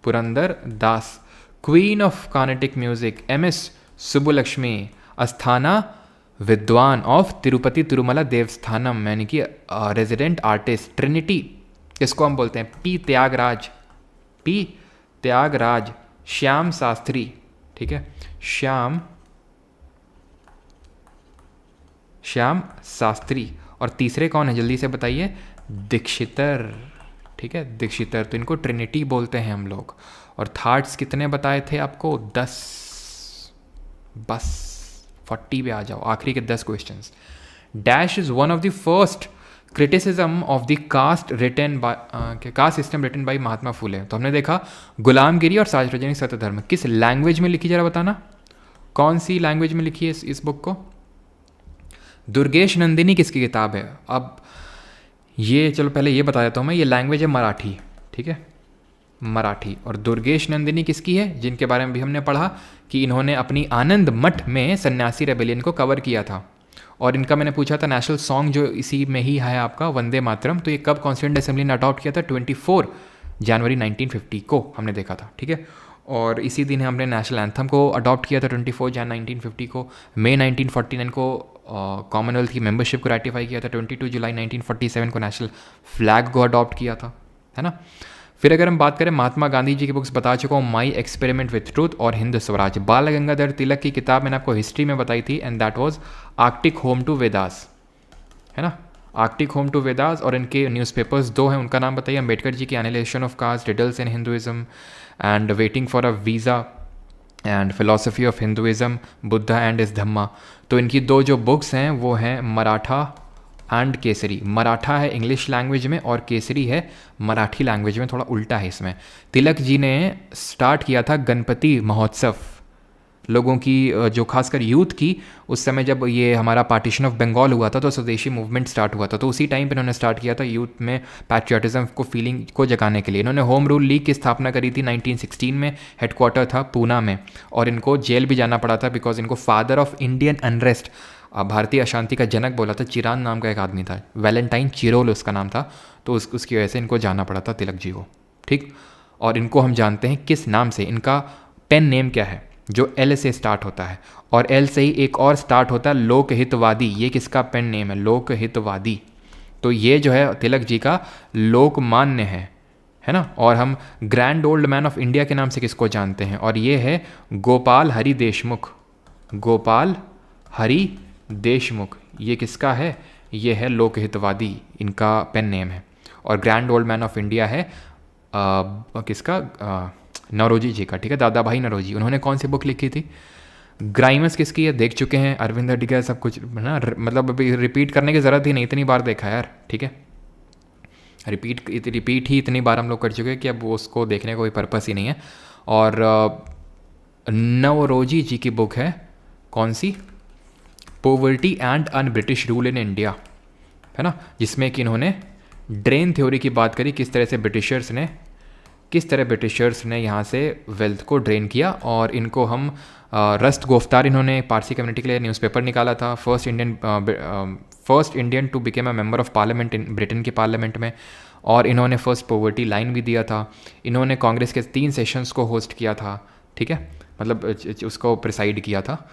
Purandara Dasa. Queen of Carnatic music MS Subbulakshmi. अस्थाना विद्वान ऑफ तिरुपति तिरुमला देवस्थानम, यानी कि रेजिडेंट आर्टिस्ट। ट्रिनिटी किसको हम बोलते हैं? P त्यागराज। श्याम शास्त्री, ठीक है, श्याम शास्त्री। और तीसरे कौन है जल्दी से बताइए? दीक्षितर, ठीक है, दीक्षितर। तो इनको ट्रिनिटी बोलते हैं हम लोग। और थाट्स कितने बताए थे आपको? 10, बस 40 पे आ जाओ, आखिरी के 10 questions. Dash is one of the first criticism of the caste system written by Mahatma Phule. तो हमने देखा गुलामगिरी और सार्वजनिक सत्यधर्म किस लैंग्वेज में लिखी, जरा बताना कौन सी लैंग्वेज में लिखी है इस बुक को? दुर्गेश नंदिनी किसकी किताब है? अब ये चलो पहले ये बता देता हूँ मैं, ये लैंग्वेज है मराठी, ठीक है, मराठी। और दुर्गेश नंदिनी किसकी है? जिनके बारे में भी हमने पढ़ा कि इन्होंने अपनी आनंद मठ में सन्यासी रेबेलियन को कवर किया था। और इनका मैंने पूछा था नेशनल सॉन्ग जो इसी में ही है आपका, वंदे मातरम। तो ये कब कॉन्स्टिट्यूएंट असेंबली ने अडॉप्ट किया था? 24 जनवरी 1950 को हमने देखा था, ठीक है। और इसी दिन हमने नेशनल एंथम को अडॉप्ट किया था 24 जन 1950 को। मई 1949 को कॉमनवेल्थ की मेंबरशिप को रेटिफाई किया था। 22 जुलाई 1947 को नेशनल फ्लैग को अडॉप्ट किया था, है ना। फिर अगर हम बात करें महात्मा गांधी जी की बुक्स बता चुका हूँ, माई एक्सपेरिमेंट विथ ट्रूथ और हिंद स्वराज। बाल गंगाधर तिलक की किताब मैंने आपको हिस्ट्री में बताई थी, and that was Arctic home to Vedas, है ना, आर्कटिक होम टू वेदास। और इनके न्यूज़पेपर्स 2 हैं, उनका नाम बताइए? अम्बेडकर जी की analysis of caste, riddles in Hinduism and waiting for a visa and philosophy of Hinduism, Buddha and his Dhamma. तो इनकी 2 जो बुक्स हैं वो हैं मराठा एंड केसरी। मराठा है इंग्लिश लैंग्वेज में और केसरी है मराठी लैंग्वेज में, थोड़ा उल्टा है इसमें। तिलक जी ने स्टार्ट किया था गणपति महोत्सव लोगों की, जो खासकर यूथ की, उस समय जब ये हमारा पार्टीशन ऑफ बंगाल हुआ था तो स्वदेशी मूवमेंट स्टार्ट हुआ था। तो उसी टाइम पे इन्होंने स्टार्ट किया था यूथ में पैट्रियटिज्म को, फीलिंग को जगाने के लिए। इन्होंने होम रूल लीग की स्थापना करी थी 1916 में, हेडक्वार्टर था पूना में। और इनको जेल भी जाना पड़ा था बिकॉज इनको फादर ऑफ इंडियन अनरेस्ट, भारतीय अशांति का जनक बोला था। चिरान नाम का एक आदमी था, वैलेंटाइन चिरोल उसका नाम था। तो उसकी वजह से इनको जाना पड़ा था तिलक जी को, ठीक। और इनको हम जानते हैं किस नाम से? इनका पेन नेम क्या है? जो L से स्टार्ट होता है, और L से ही एक और स्टार्ट होता है, लोकहितवादी। ये किसका पेन नेम है? लोकहितवादी। तो ये जो है तिलक जी का लोकमान्य है ना। और हम grand old man of India के नाम से किसको जानते हैं? और ये है गोपाल हरि देशमुख, गोपाल हरि देशमुख। ये किसका है? ये है लोकहितवादी, इनका पेन नेम है। और grand old man of India है किसका? नौरोजी जी का, ठीक है, दादा भाई नौरोजी। उन्होंने कौन सी बुक लिखी थी? ग्राइमस किसकी है देख चुके हैं, अरविंद अडिगा, सब कुछ ना, मतलब अभी रिपीट करने की ज़रूरत ही नहीं, इतनी बार देखा है यार, ठीक है। रिपीट ही इतनी बार हम लोग कर चुके हैं कि अब उसको देखने का कोई पर्पस ही नहीं है। और नवरोजी जी की बुक है कौन सी, poverty and un British rule in India, है ना, जिसमें कि इन्होंने ड्रेन थ्योरी की बात करी, किस तरह ब्रिटिशर्स ने यहाँ से वेल्थ को ड्रेन किया। और इनको हम रस्ट गोफ्तार, इन्होंने पारसी कम्युनिटी के लिए न्यूज़पेपर निकाला था, first Indian to become a member of parliament in Britain के पार्लियामेंट में। और इन्होंने फर्स्ट पॉवर्टी लाइन भी दिया था। इन्होंने कांग्रेस के 3 सेशंस को होस्ट किया था, ठीक है, मतलब उसको प्रिसाइड किया था।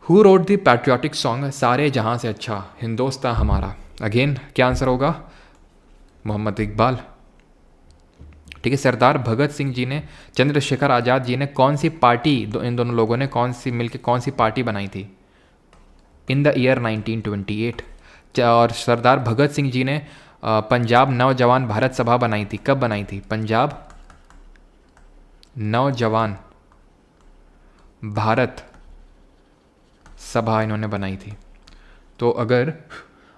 Who wrote the patriotic song सारे जहाँ से अच्छा हिंदुस्तान हमारा, अगेन क्या आंसर होगा, मोहम्मद इकबाल, ठीक है। सरदार भगत सिंह जी ने, चंद्रशेखर आज़ाद जी ने कौन सी पार्टी, इन दोनों लोगों ने मिलकर कौन सी पार्टी बनाई थी, इन द ईयर 1928। और सरदार भगत सिंह जी ने पंजाब नौजवान भारत सभा बनाई थी, कब बनाई थी, पंजाब नौजवान भारत सभा इन्होंने बनाई थी। तो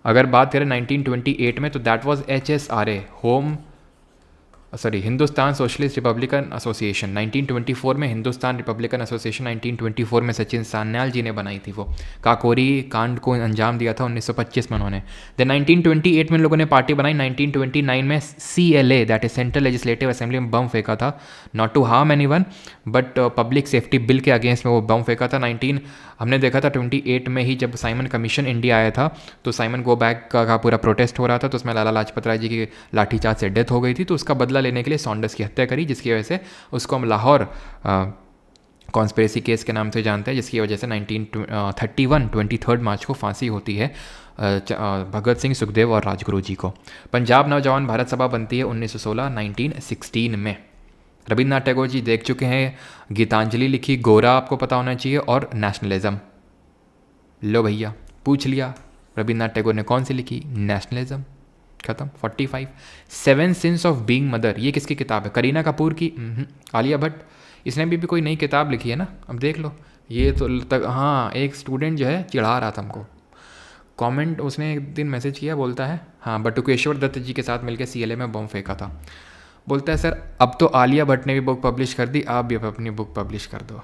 अगर बात करें 1928 में, तो that was HSRA, Hindustan socialist Republican association. 1924 में हिंदुस्तान रिपब्लिकन एसोसिएशन 1924 में सचिन सान्याल जी ने बनाई थी। वो काकोरी कांड को अंजाम दिया था 1925 में उन्होंने। देन 1928 में लोगों ने पार्टी बनाई। 1929 में CLA, that is central legislative assembly में बम फेंका था, not to harm anyone but public safety bill के अगेंस्ट में वो बम फेंका था। हमने देखा था 28 में ही जब साइमन कमीशन इंडिया आया था, तो साइमन गो बैक का पूरा प्रोटेस्ट हो रहा था, तो उसमें लाला लाजपत राय जी की लाठीचार्ज से डेथ हो गई थी। तो उसका बदला लेने के लिए सॉन्डर्स की हत्या करी, जिसकी वजह से उसको हम लाहौर कॉन्स्पिरेसी केस के नाम से जानते हैं, जिसकी वजह से 23 मार्च को फांसी होती है भगत सिंह, सुखदेव और राजगुरु जी को। पंजाब नौजवान भारत सभा बनती है 1916 में। रविन्द्रनाथ टैगोर जी देख चुके हैं, गीतांजलि लिखी, गोरा आपको पता होना चाहिए, और नेशनलिज्म। लो भैया पूछ लिया, रविन्द्रनाथ टैगोर ने कौन सी लिखी, नेशनलिज्म, खत्म। 45 7 सिंस ऑफ बीइंग मदर, ये किसकी किताब है, करीना कपूर की, आलिया भट्ट। इसने भी कोई नई किताब लिखी है ना, अब देख लो। ये तो हाँ, एक स्टूडेंट जो है चिढ़ा रहा था हमको, कमेंट उसने एक दिन मैसेज किया, बोलता है हाँ बटुकेश्वर दत्त जी के साथ मिलकर CLA में बम फेंका था। बोलता है सर अब तो आलिया भट्ट ने भी बुक पब्लिश कर दी, आप भी अब अपनी बुक पब्लिश कर दो।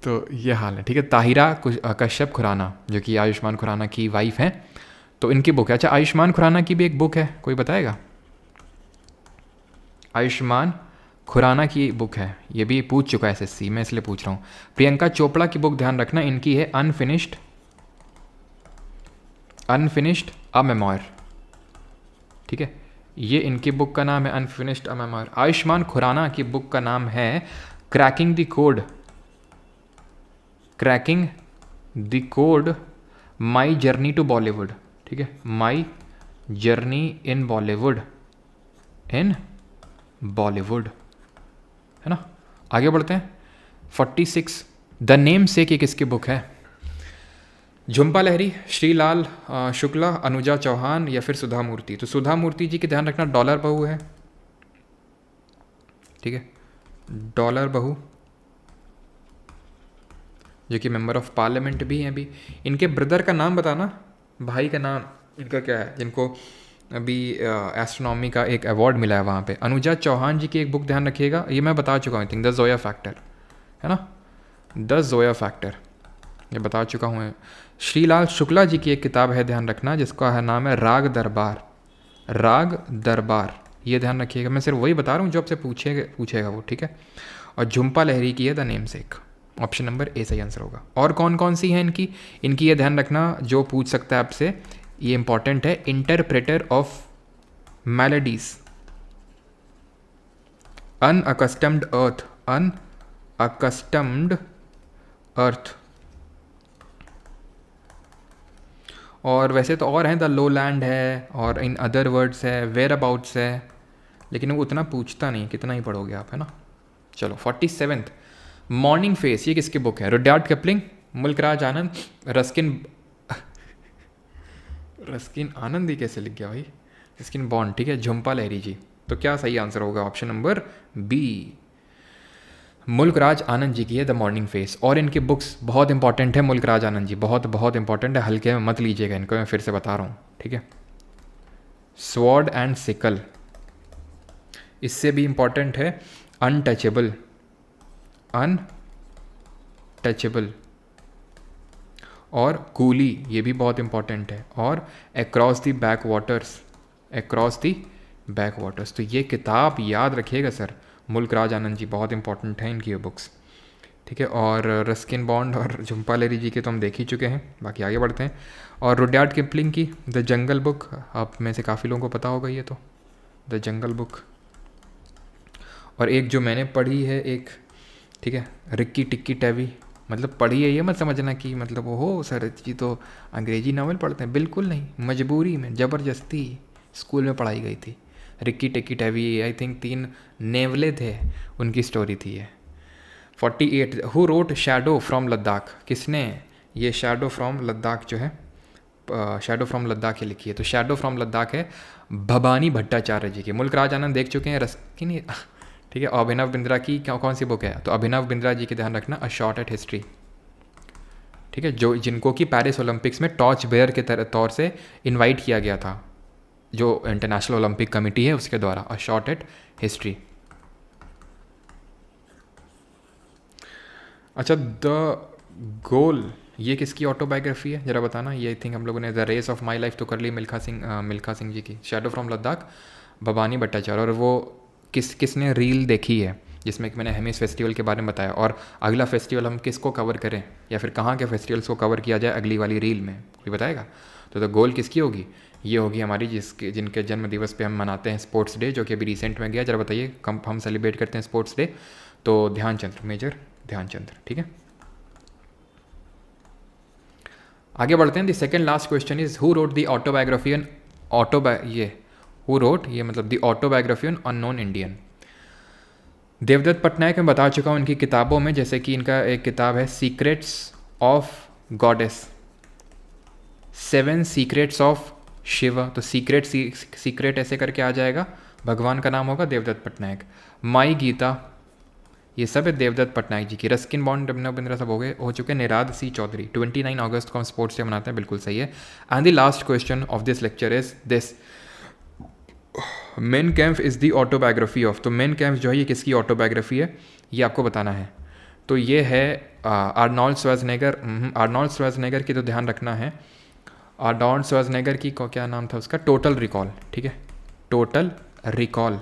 तो ये हाल है, ठीक है। ताहिरा कश्यप खुराना, जो कि आयुष्मान खुराना की वाइफ हैं, तो इनकी बुक है। अच्छा, आयुष्मान खुराना की भी एक बुक है, कोई बताएगा, आयुष्मान खुराना की बुक है, ये भी पूछ चुका है SSC में, इसलिए पूछ रहा हूँ। प्रियंका चोपड़ा की बुक ध्यान रखना, इनकी है अनफिनिश्ड अ मेमोयर, ठीक है, ये इनकी बुक का नाम है unfinished a memoir. Ayushmann Khurrana की बुक का नाम है cracking the code my journey to Bollywood, ठीक है, माई जर्नी इन बॉलीवुड है ना। आगे बढ़ते हैं। 46 द नेम सेक, ये किसकी बुक है, झुम्पा लाहिरी, श्रीलाल शुक्ला, अनुजा चौहान या फिर सुधा मूर्ति। तो सुधा मूर्ति जी की ध्यान रखना, डॉलर बहू है, ठीक है, डॉलर बहू, जो कि मेंबर ऑफ पार्लियामेंट भी हैं अभी। इनके ब्रदर का नाम बताना, भाई का नाम इनका क्या है, जिनको अभी एस्ट्रोनॉमी का एक अवार्ड मिला है वहाँ पे। अनुजा चौहान जी की एक बुक ध्यान रखिएगा, ये मैं बता चुका हूँ, I think the Zoya factor, है ना, द जोया फैक्टर, ये बता चुका हूँ। श्रीलाल शुक्ला जी की एक किताब है, ध्यान रखना, जिसका है नाम है राग दरबार, ये ध्यान रखिएगा। मैं सिर्फ वही बता रहा हूँ जो आपसे पूछेगा वो, ठीक है। और झुम्पा लाहिरी की है the name sec, option number A सही आंसर होगा। और कौन कौन सी है इनकी ये ध्यान रखना, जो पूछ सकता है आपसे, ये इंपॉर्टेंट है। इंटरप्रेटर ऑफ मेलोडीज, अनअकस्टम्ड अर्थ, और वैसे तो और हैं, द लो लैंड है, और इन अदर वर्ड्स है, वेयर अबाउट्स है, लेकिन वो उतना पूछता नहीं, कितना ही पढ़ोगे आप, है ना। चलो 47 मॉर्निंग फेस, ये किसकी बुक है, रुडयार्ड किपलिंग, मुल्कराज आनंद, रस्किन आनंद ही कैसे लिख गया भाई, रस्किन बॉन्ड, ठीक है, झुम्पा लाहिरी जी। तो क्या सही आंसर होगा, ऑप्शन नंबर B। मुल्क राज आनंद जी की है द मॉर्निंग फेस, और इनकी बुक्स बहुत इंपॉर्टेंट है। मुल्क राज आनंद जी बहुत बहुत इंपॉर्टेंट है, हल्के में मत लीजिएगा इनको, मैं फिर से बता रहा हूँ, ठीक है। स्वॉर्ड एंड सिकल, इससे भी इंपॉर्टेंट है अनटचेबल, अनटचेबल, और कूली, ये भी बहुत इंपॉर्टेंट है, और across the back waters, across the back waters. तो ये किताब याद रखिएगा सर, मुल्क राज आनंद जी बहुत इंपॉर्टेंट है इनकी ये बुक्स, ठीक है। और रस्किन बॉन्ड और झुम्पा लेरी जी के तो हम देख ही चुके हैं, बाकी आगे बढ़ते हैं। और रुडयार्ड किपलिंग की द जंगल बुक, आप में से काफ़ी लोगों को पता होगा ये तो, द जंगल बुक। और एक जो मैंने पढ़ी है एक, ठीक है, रिक्की टिक्की टैवी, मतलब पढ़ी है ये मत समझना कि मतलब हो सर जी तो अंग्रेजी नावल पढ़ते हैं, बिल्कुल नहीं, मजबूरी में ज़बरदस्ती स्कूल में पढ़ाई गई थी। रिक्की टिक्की टैवी, आई थिंक 3 नेवले थे, उनकी स्टोरी थी ये। 48 who wrote shadow from Ladakh, किसने ये शैडो फ्रॉम लद्दाख जो है, शैडो फ्रॉम लद्दाख ये लिखी है। तो शैडो फ्रॉम लद्दाख है भवानी भट्टाचार्य जी की। मुल्क राज आनंद देख चुके हैं, रस्किन, ठीक है। अभिनव बिंद्रा की कौन सी बुक है, तो अभिनव बिंद्रा जी के ध्यान रखना, अ शॉर्ट एट हिस्ट्री, ठीक है, जो जिनको कि पेरिस ओलंपिक्स में टॉर्च बेयर के तौर से इनवाइट किया गया था, जो इंटरनेशनल ओलंपिक कमेटी है उसके द्वारा, अ शॉर्ट एट हिस्ट्री। अच्छा, द गोल, ये किसकी ऑटोबायोग्राफी है ज़रा बताना। ये आई थिंक हम लोगों ने the race of my life तो कर ली, मिल्खा सिंह जी की। शैडो फ्रॉम लद्दाख भवानी भट्टाचार्य, और वो किसने रील देखी है जिसमें कि मैंने हेमिस फेस्टिवल के बारे में बताया। और अगला फेस्टिवल हम किसको कवर करें या फिर कहाँ के फेस्टिवल्स को कवर किया जाए अगली वाली रील में, कोई बताएगा। तो द गोल किसकी होगी, ये होगी हमारी जिनके जन्म दिवस पे हम मनाते हैं स्पोर्ट्स डे, जो कि अभी रिसेंट में गया। जरा बताइए कब हम सेलिब्रेट करते हैं स्पोर्ट्स डे, तो ध्यानचंद, मेजर ध्यानचंद, ठीक है। आगे बढ़ते हैं। The second last question is who wrote the autobiography on who wrote, ये मतलब the autobiography on unknown Indian. Devdutt Pattanaik मैं बता चुका हूँ इनकी किताबों में, जैसे कि इनका एक किताब है secrets of goddess, 7 secrets of Shiva. तो सीक्रेट ऐसे करके आ जाएगा, भगवान का नाम होगा देवदत्त पटनायक। माई गीता, ये सब है देवदत्त पटनायक जी की। रस्किन बॉन्ड, अभिनव बिंद्रा सब हो चुके हैं। निराद सी चौधरी, 29 अगस्त को हम स्पोर्ट्स डे मनाते हैं, बिल्कुल सही है। And the last question of this lecture is this, main camp is the autobiography of. तो मेन कैम्प जो है ये किसकी ऑटोबायोग्राफी है, ये आपको बताना है। तो ये है आर्नोल्ड श्वार्ज़नेगर, आर्नोल्ड श्वार्ज़नेगर की तो ध्यान रखना है। आर्नोल्ड श्वार्ज़नेगर की को क्या नाम था उसका, टोटल रिकॉल, ठीक है, टोटल रिकॉल।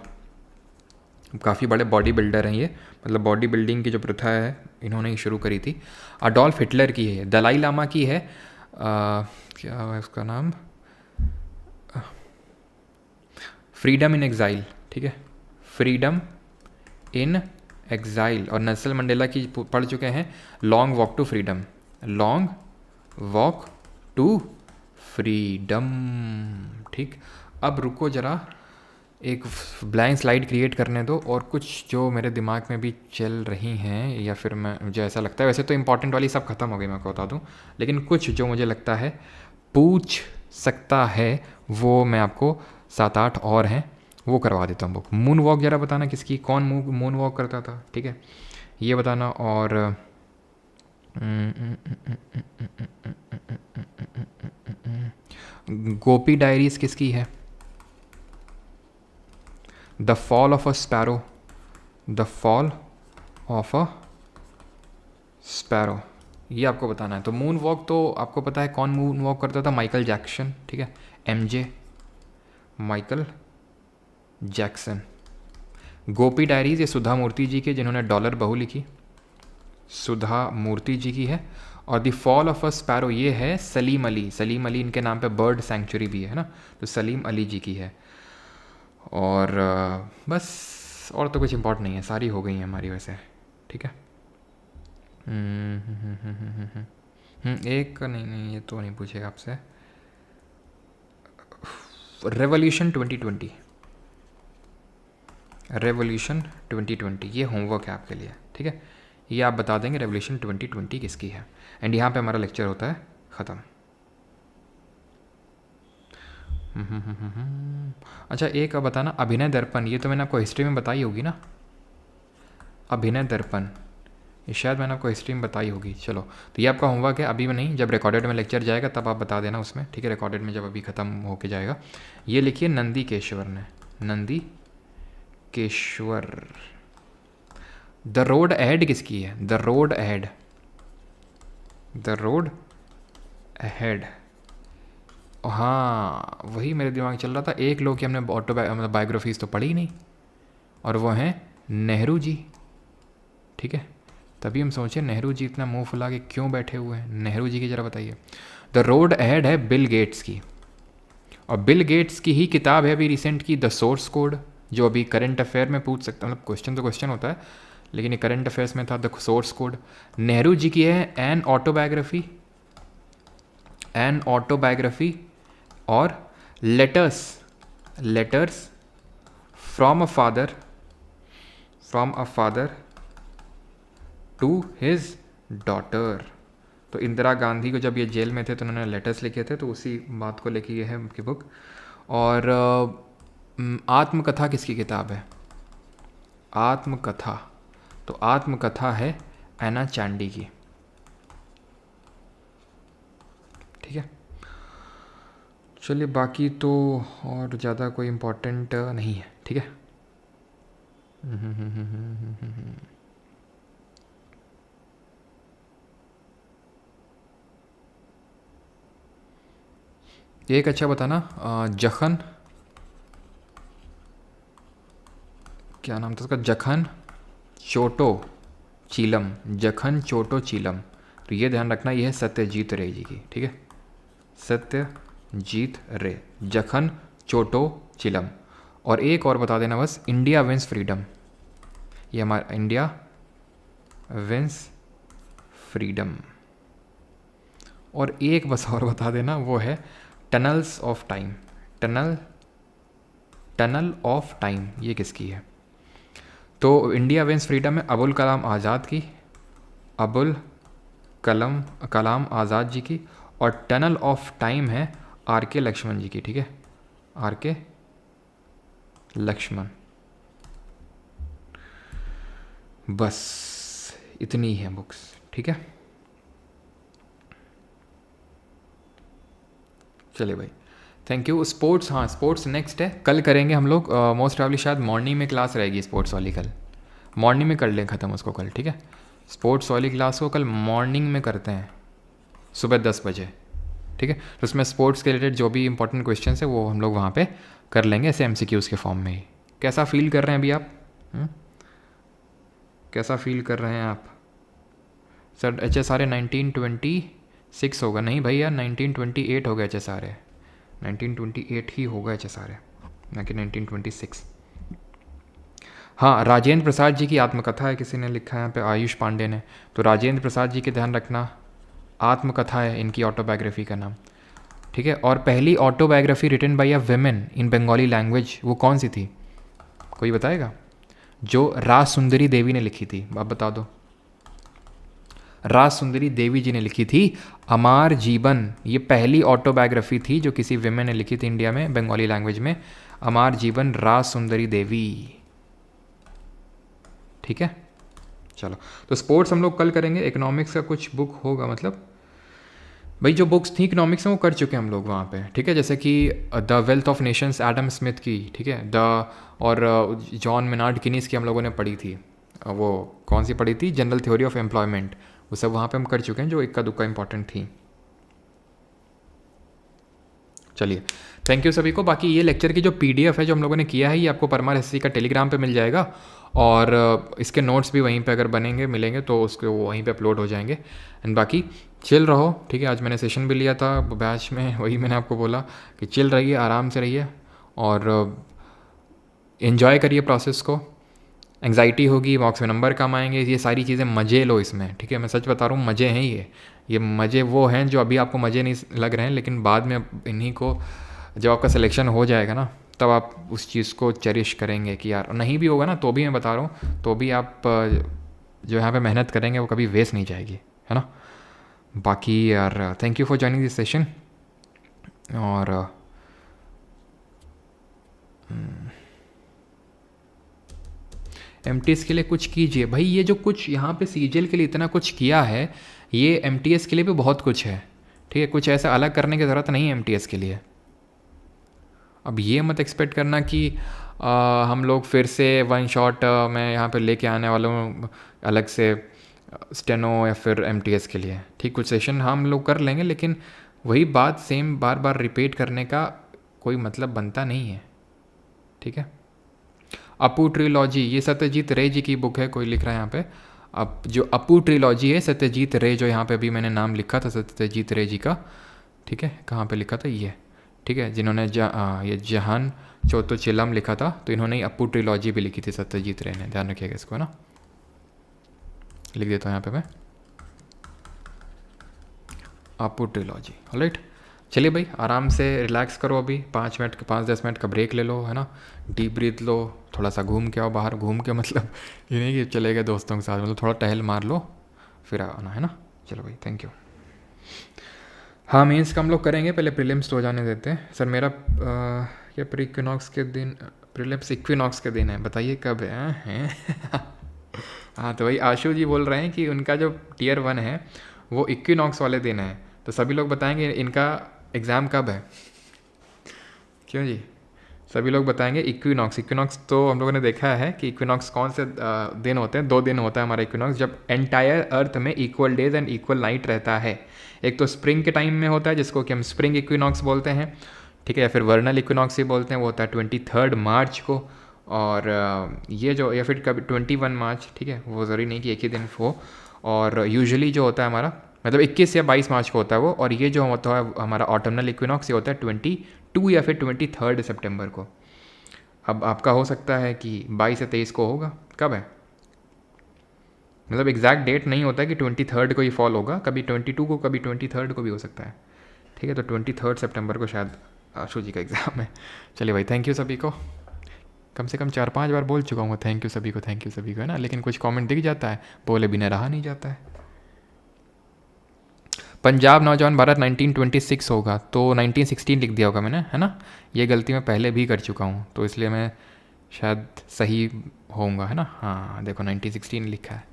काफ़ी बड़े बॉडी बिल्डर हैं ये, मतलब बॉडी बिल्डिंग की जो प्रथा है इन्होंने ही शुरू करी थी। अडोल्फ हिटलर की है। दलाई लामा की है क्या है उसका नाम, फ्रीडम इन एग्जाइल, ठीक है, फ्रीडम इन एग्जाइल। और नेल्सन मंडेला की पढ़ चुके हैं, long walk to freedom, long walk to freedom, ठीक। अब रुको जरा, एक ब्लैंक स्लाइड क्रिएट करने दो, और कुछ जो मेरे दिमाग में भी चल रही हैं, या फिर मैं मुझे ऐसा लगता है, वैसे तो इंपॉर्टेंट वाली सब खत्म हो गई मैं आपको बता दूं, लेकिन कुछ जो मुझे लगता है पूछ सकता है वो मैं आपको 7-8 और हैं वो करवा देता हूँ बुक। मून वॉक जरा बताना किसकी, कौन मून वॉक करता था, ठीक है, ये बताना। और गोपी डायरीज किसकी है, the fall of a sparrow, the fall of a sparrow, ये आपको बताना है। तो मून वॉक तो आपको पता है कौन मून वॉक करता था, माइकल जैक्सन, ठीक है, एमजे माइकल जैक्सन। गोपी डायरीज ये सुधा मूर्ति जी के, जिन्होंने डॉलर बहू लिखी, सुधा मूर्ति जी की है। और the fall of a sparrow ये है सलीम अली, सलीम अली इनके नाम पे बर्ड सेंचुरी भी है ना, तो सलीम अली जी की है। और बस और तो कुछ इंपॉर्टेंट नहीं है, सारी हो गई हैं हमारी वैसे, ठीक है। एक नहीं ये तो नहीं पूछेगा आपसे, रेवोल्यूशन 2020, रेवोल्यूशन 2020 ये होमवर्क है आपके लिए, ठीक है। ये आप बता देंगे रेवोल्यूशन 2020 किसकी है, एंड यहाँ पे हमारा लेक्चर होता है ख़त्म। अच्छा एक अब बताना, अभिनय दर्पण, ये तो मैंने आपको हिस्ट्री में बताई होगी ना, अभिनय दर्पण, ये शायद मैंने आपको हिस्ट्री में बताई होगी। चलो, तो ये आपका होमवर्क है, अभी में नहीं, जब रिकॉर्डेड में लेक्चर जाएगा तब आप बता देना उसमें, ठीक है। रिकॉर्डेड में जब अभी ख़त्म होके जाएगा। ये लिखिए नंदी केश्वर ने, नंदी केश्वर। द रोड अहेड किसकी है? The road ahead, the road ahead, हाँ वही मेरे दिमाग में चल रहा था। एक लोग की हमने मतलब बायोग्राफीज तो पढ़ी ही नहीं, और वो हैं नेहरू जी, ठीक है। तभी हम सोचे नेहरू जी इतना मुंह फुला के क्यों बैठे हुए हैं, नेहरू जी की जरा बताइए। द रोड अहेड है बिल गेट्स की, और बिल गेट्स की ही किताब है अभी रिसेंट की, द सोर्स कोड, जो अभी करंट अफेयर में पूछ सकता, मतलब क्वेश्चन तो क्वेश्चन होता है, लेकिन ये करंट अफेयर्स में था, the source code. Nehru ji की है एन ऑटोबायोग्राफी, एन ऑटोबायोग्राफी, और letters, letters from a father, from a father to his daughter. तो इंदिरा गांधी को जब ये जेल में थे तो उन्होंने लेटर्स लिखे थे, तो उसी बात को लेके ये है उनकी बुक। और आत्मकथा किसकी किताब है? आत्मकथा, तो आत्मकथा है एना चांडी की, ठीक है। चलिए, बाकी तो और ज़्यादा कोई इम्पोर्टेंट नहीं है, ठीक है। एक अच्छा बताना, जखन, क्या नाम था उसका, जखन चोटो चीलम, जखन चोटो चीलम। तो ये ध्यान रखना, ये है सत्यजीत रे जी की, ठीक है, सत्यजीत रे, जखन चोटो चिलम। और एक और बता देना बस, इंडिया विंस फ्रीडम, ये हमारा इंडिया विंस फ्रीडम। और एक बस और बता देना, वो है tunnels of time, tunnel of time, ये किसकी है? तो इंडिया विंस फ्रीडम है अबुल कलाम आज़ाद की, अबुल कलाम आज़ाद जी की, और टनल ऑफ टाइम है आर के लक्ष्मण जी की, ठीक है, आर के लक्ष्मण। बस इतनी है बुक्स, ठीक है। चलिए भाई, थैंक यू। स्पोर्ट्स, हाँ स्पोर्ट्स नेक्स्ट है, कल करेंगे हम लोग, मोस्ट प्रॉब्ली शायद मॉर्निंग में क्लास रहेगी स्पोर्ट्स वाली, कल मॉर्निंग में कर लें ख़त्म उसको कल, ठीक है। स्पोर्ट्स वाली क्लास को कल मॉर्निंग में करते हैं, सुबह 10 बजे, ठीक है। तो उसमें स्पोर्ट्स के रिलेटेड जो भी इंपॉर्टेंट क्वेश्चन है वो हम लोग वहाँ पे कर लेंगे, ऐसे MCQs के फॉर्म में ही। कैसा फील कर रहे हैं अभी आप? कैसा फील कर रहे हैं आप? सर HSRA 1926 होगा? नहीं भैया, 1928 होगा HSRA, 1928 ही होगा HSRA, ना कि 1926। हाँ, राजेंद्र प्रसाद जी की आत्मकथा है, किसी ने लिखा है यहाँ पे, आयुष पांडे ने। तो राजेंद्र प्रसाद जी के ध्यान रखना, आत्मकथा है इनकी ऑटोबायोग्राफी का नाम, ठीक है। और पहली autobiography written by a woman in Bengali language वो कौन सी थी? कोई बताएगा? जो राज सुंदरी देवी ने लिखी थी, आप बता दो। राज सुंदरी देवी जी ने लिखी थी अमार जीवन, ये पहली ऑटोबायोग्राफी थी जो किसी विमेन ने लिखी थी इंडिया में बंगाली लैंग्वेज में, अमार जीवन, राज सुंदरी देवी, ठीक है। चलो, तो स्पोर्ट्स हम लोग कल करेंगे। इकोनॉमिक्स का कुछ बुक होगा, मतलब भाई जो बुक्स थी इकोनॉमिक्स में वो कर चुके हैं हम लोग वहाँ पे, ठीक है। जैसे कि the wealth of Nations Adam Smith की, ठीक है, और जॉन मेनार्ड किनीस की हम लोगों ने पढ़ी थी, वो कौन सी पढ़ी थी, जनरल थ्योरी ऑफ एम्प्लॉयमेंट, वो सब वहाँ पे हम कर चुके हैं जो इक्का दुक्का इंपॉर्टेंट थी। चलिए, थैंक यू सभी को। बाकी ये लेक्चर की जो PDF है जो हम लोगों ने किया है, ये आपको परमार SSC का टेलीग्राम पे मिल जाएगा, और इसके नोट्स भी वहीं पे अगर बनेंगे मिलेंगे तो उसके वो वहीं पे अपलोड हो जाएंगे। एंड बाकी चिल रहो, ठीक है। आज मैंने सेशन भी लिया था बैच में, वही मैंने आपको बोला कि चिल रहिए, आराम से रहिए, और इन्जॉय करिए प्रोसेस को। एंग्जाइटी होगी, मॉक्स में नंबर कम आएंगे, ये सारी चीज़ें मज़े लो इसमें, ठीक है। मैं सच बता रहा हूँ, मज़े हैं ये मज़े वो हैं जो अभी आपको मज़े नहीं लग रहे हैं, लेकिन बाद में इन्हीं को जब आपका सिलेक्शन हो जाएगा ना, तब आप उस चीज़ को चेरिश करेंगे कि यार, नहीं भी होगा ना तो भी मैं बता रहा हूँ, तो भी आप जो यहाँ पे मेहनत करेंगे वो कभी वेस्ट नहीं जाएगी, है ना। बाकी यार, thank you for joining this session, और एमटीएस के लिए कुछ कीजिए भाई। ये जो कुछ यहाँ पे सीजीएल के लिए इतना कुछ किया है, ये एमटीएस के लिए भी बहुत कुछ है, ठीक है। कुछ ऐसा अलग करने की ज़रूरत नहीं है एमटीएस के लिए। अब ये मत एक्सपेक्ट करना कि हम लोग फिर से वन शॉट में यहाँ पे लेके आने वाला हूँ अलग से स्टेनो या फिर एमटीएस के लिए, ठीक। कुछ सेशन हम लोग कर लेंगे, लेकिन वही बात सेम बार बार रिपीट करने का कोई मतलब बनता नहीं है, ठीक है। अपू ट्रिलॉजी, ये सत्यजीत रे जी की बुक है, कोई लिख रहा है यहाँ पे। अब जो अपू ट्रिलॉजी है, सत्यजीत रे, जो यहाँ पे अभी मैंने नाम लिखा था सत्यजीत रे जी का, ठीक है। कहाँ पे लिखा था ये, ठीक है, जिन्होंने ये जहान चोतुचिलम लिखा था, तो इन्होंने अपू ट्रिलॉजी भी लिखी थी सत्यजीत रे ने, ध्यान रखिएगा इसको, है ना। लिख देता हूँ यहाँ पे मैं, अपू ट्रिलॉजी। ऑलराइट, चलिए भाई आराम से रिलैक्स करो, अभी 5-10 मिनट का ब्रेक ले लो, है ना। डीप ब्रीथ लो, थोड़ा सा घूम के आओ बाहर। घूम के मतलब ये नहीं कि चले गए दोस्तों के साथ, मतलब थोड़ा टहल मार लो फिर आना, है ना। चलो भाई, थैंक यू। हाँ, मेंस का हम लोग करेंगे, पहले प्रीलिम्स तो हो जाने देते हैं। सर मेरा ये प्री इक्विनॉक्स के दिन, प्रीलिम्स इक्विनॉक्स के दिन है, बताइए कब है। हाँ, तो वही आशु जी बोल रहे हैं कि उनका जो Tier 1 है वो इक्विनॉक्स वाले दिन है, तो सभी लोग बताएंगे इनका एग्ज़ाम कब है। क्यों जी, सभी लोग बताएंगे इक्विनॉक्स तो हम लोगों ने देखा है कि इक्विनॉक्स कौन से दिन होते हैं। 2 दिन होता है हमारा इक्विनॉक्स, जब एंटायर अर्थ में equal days and equal night रहता है। एक तो स्प्रिंग के टाइम में होता है, जिसको कि हम स्प्रिंग इक्विनॉक्स बोलते हैं, ठीक है, या फिर वर्नल इक्विनॉक्स ही बोलते हैं, वो होता है 23 मार्च को। और ये जो, या फिर कभी 21 मार्च, ठीक है, वो ज़रूरी नहीं कि एक ही दिन हो। और यूजुअली जो होता है हमारा, मतलब 21 या 22 मार्च को होता है वो। और ये जो होता है हमारा ऑटमनल इक्विनॉक्स, ये होता है 22 या फिर 23 सितंबर को। अब आपका हो सकता है कि 22 या 23 को होगा, कब है, मतलब एग्जैक्ट डेट नहीं होता है कि 23 को ही फॉल होगा, कभी 22 को, कभी 23 को भी हो सकता है, ठीक है। तो 23 सितंबर को शायद आशु जी का एग्ज़ाम है। चलिए भाई, थैंक यू सभी को। कम से कम 4-5 बार बोल चुका हूँ थैंक यू सभी को, थैंक यू सभी को, है ना। लेकिन कुछ कमेंट दिख जाता है, बोले बिना रहा नहीं जाता है। पंजाब नौजवान भारत 1926 होगा, तो 1916 लिख दिया होगा मैंने, है ना। ये गलती मैं पहले भी कर चुका हूँ, तो इसलिए मैं शायद सही होऊंगा, है ना। हाँ देखो 1916 लिखा है,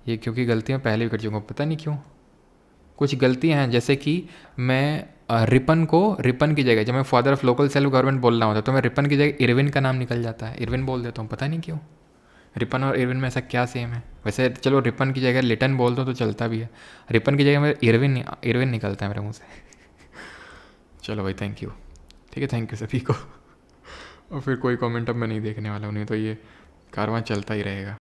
ये क्योंकि गलती मैं पहले भी कर चुका हूँ, पता नहीं क्यों। कुछ गलतियाँ हैं, जैसे कि मैं रिपन को रिपन की जगह, जब मैं father of local self government बोल रहा होता तो मैं रिपन की जगह इरविन का नाम निकल जाता है, इरविन बोल देता हूँ, पता नहीं क्यों। रिपन और इरविन में ऐसा क्या सेम है। वैसे चलो रिपन की जगह लिटन बोल दो तो चलता भी है, रिपन की जगह मेरे इरविन निकलता है मेरे मुँह से। चलो भाई, थैंक यू, ठीक है, थैंक यू सभी को। और फिर कोई कमेंट अब मैं नहीं देखने वाला हूँ, नहीं तो ये कारवां चलता ही रहेगा।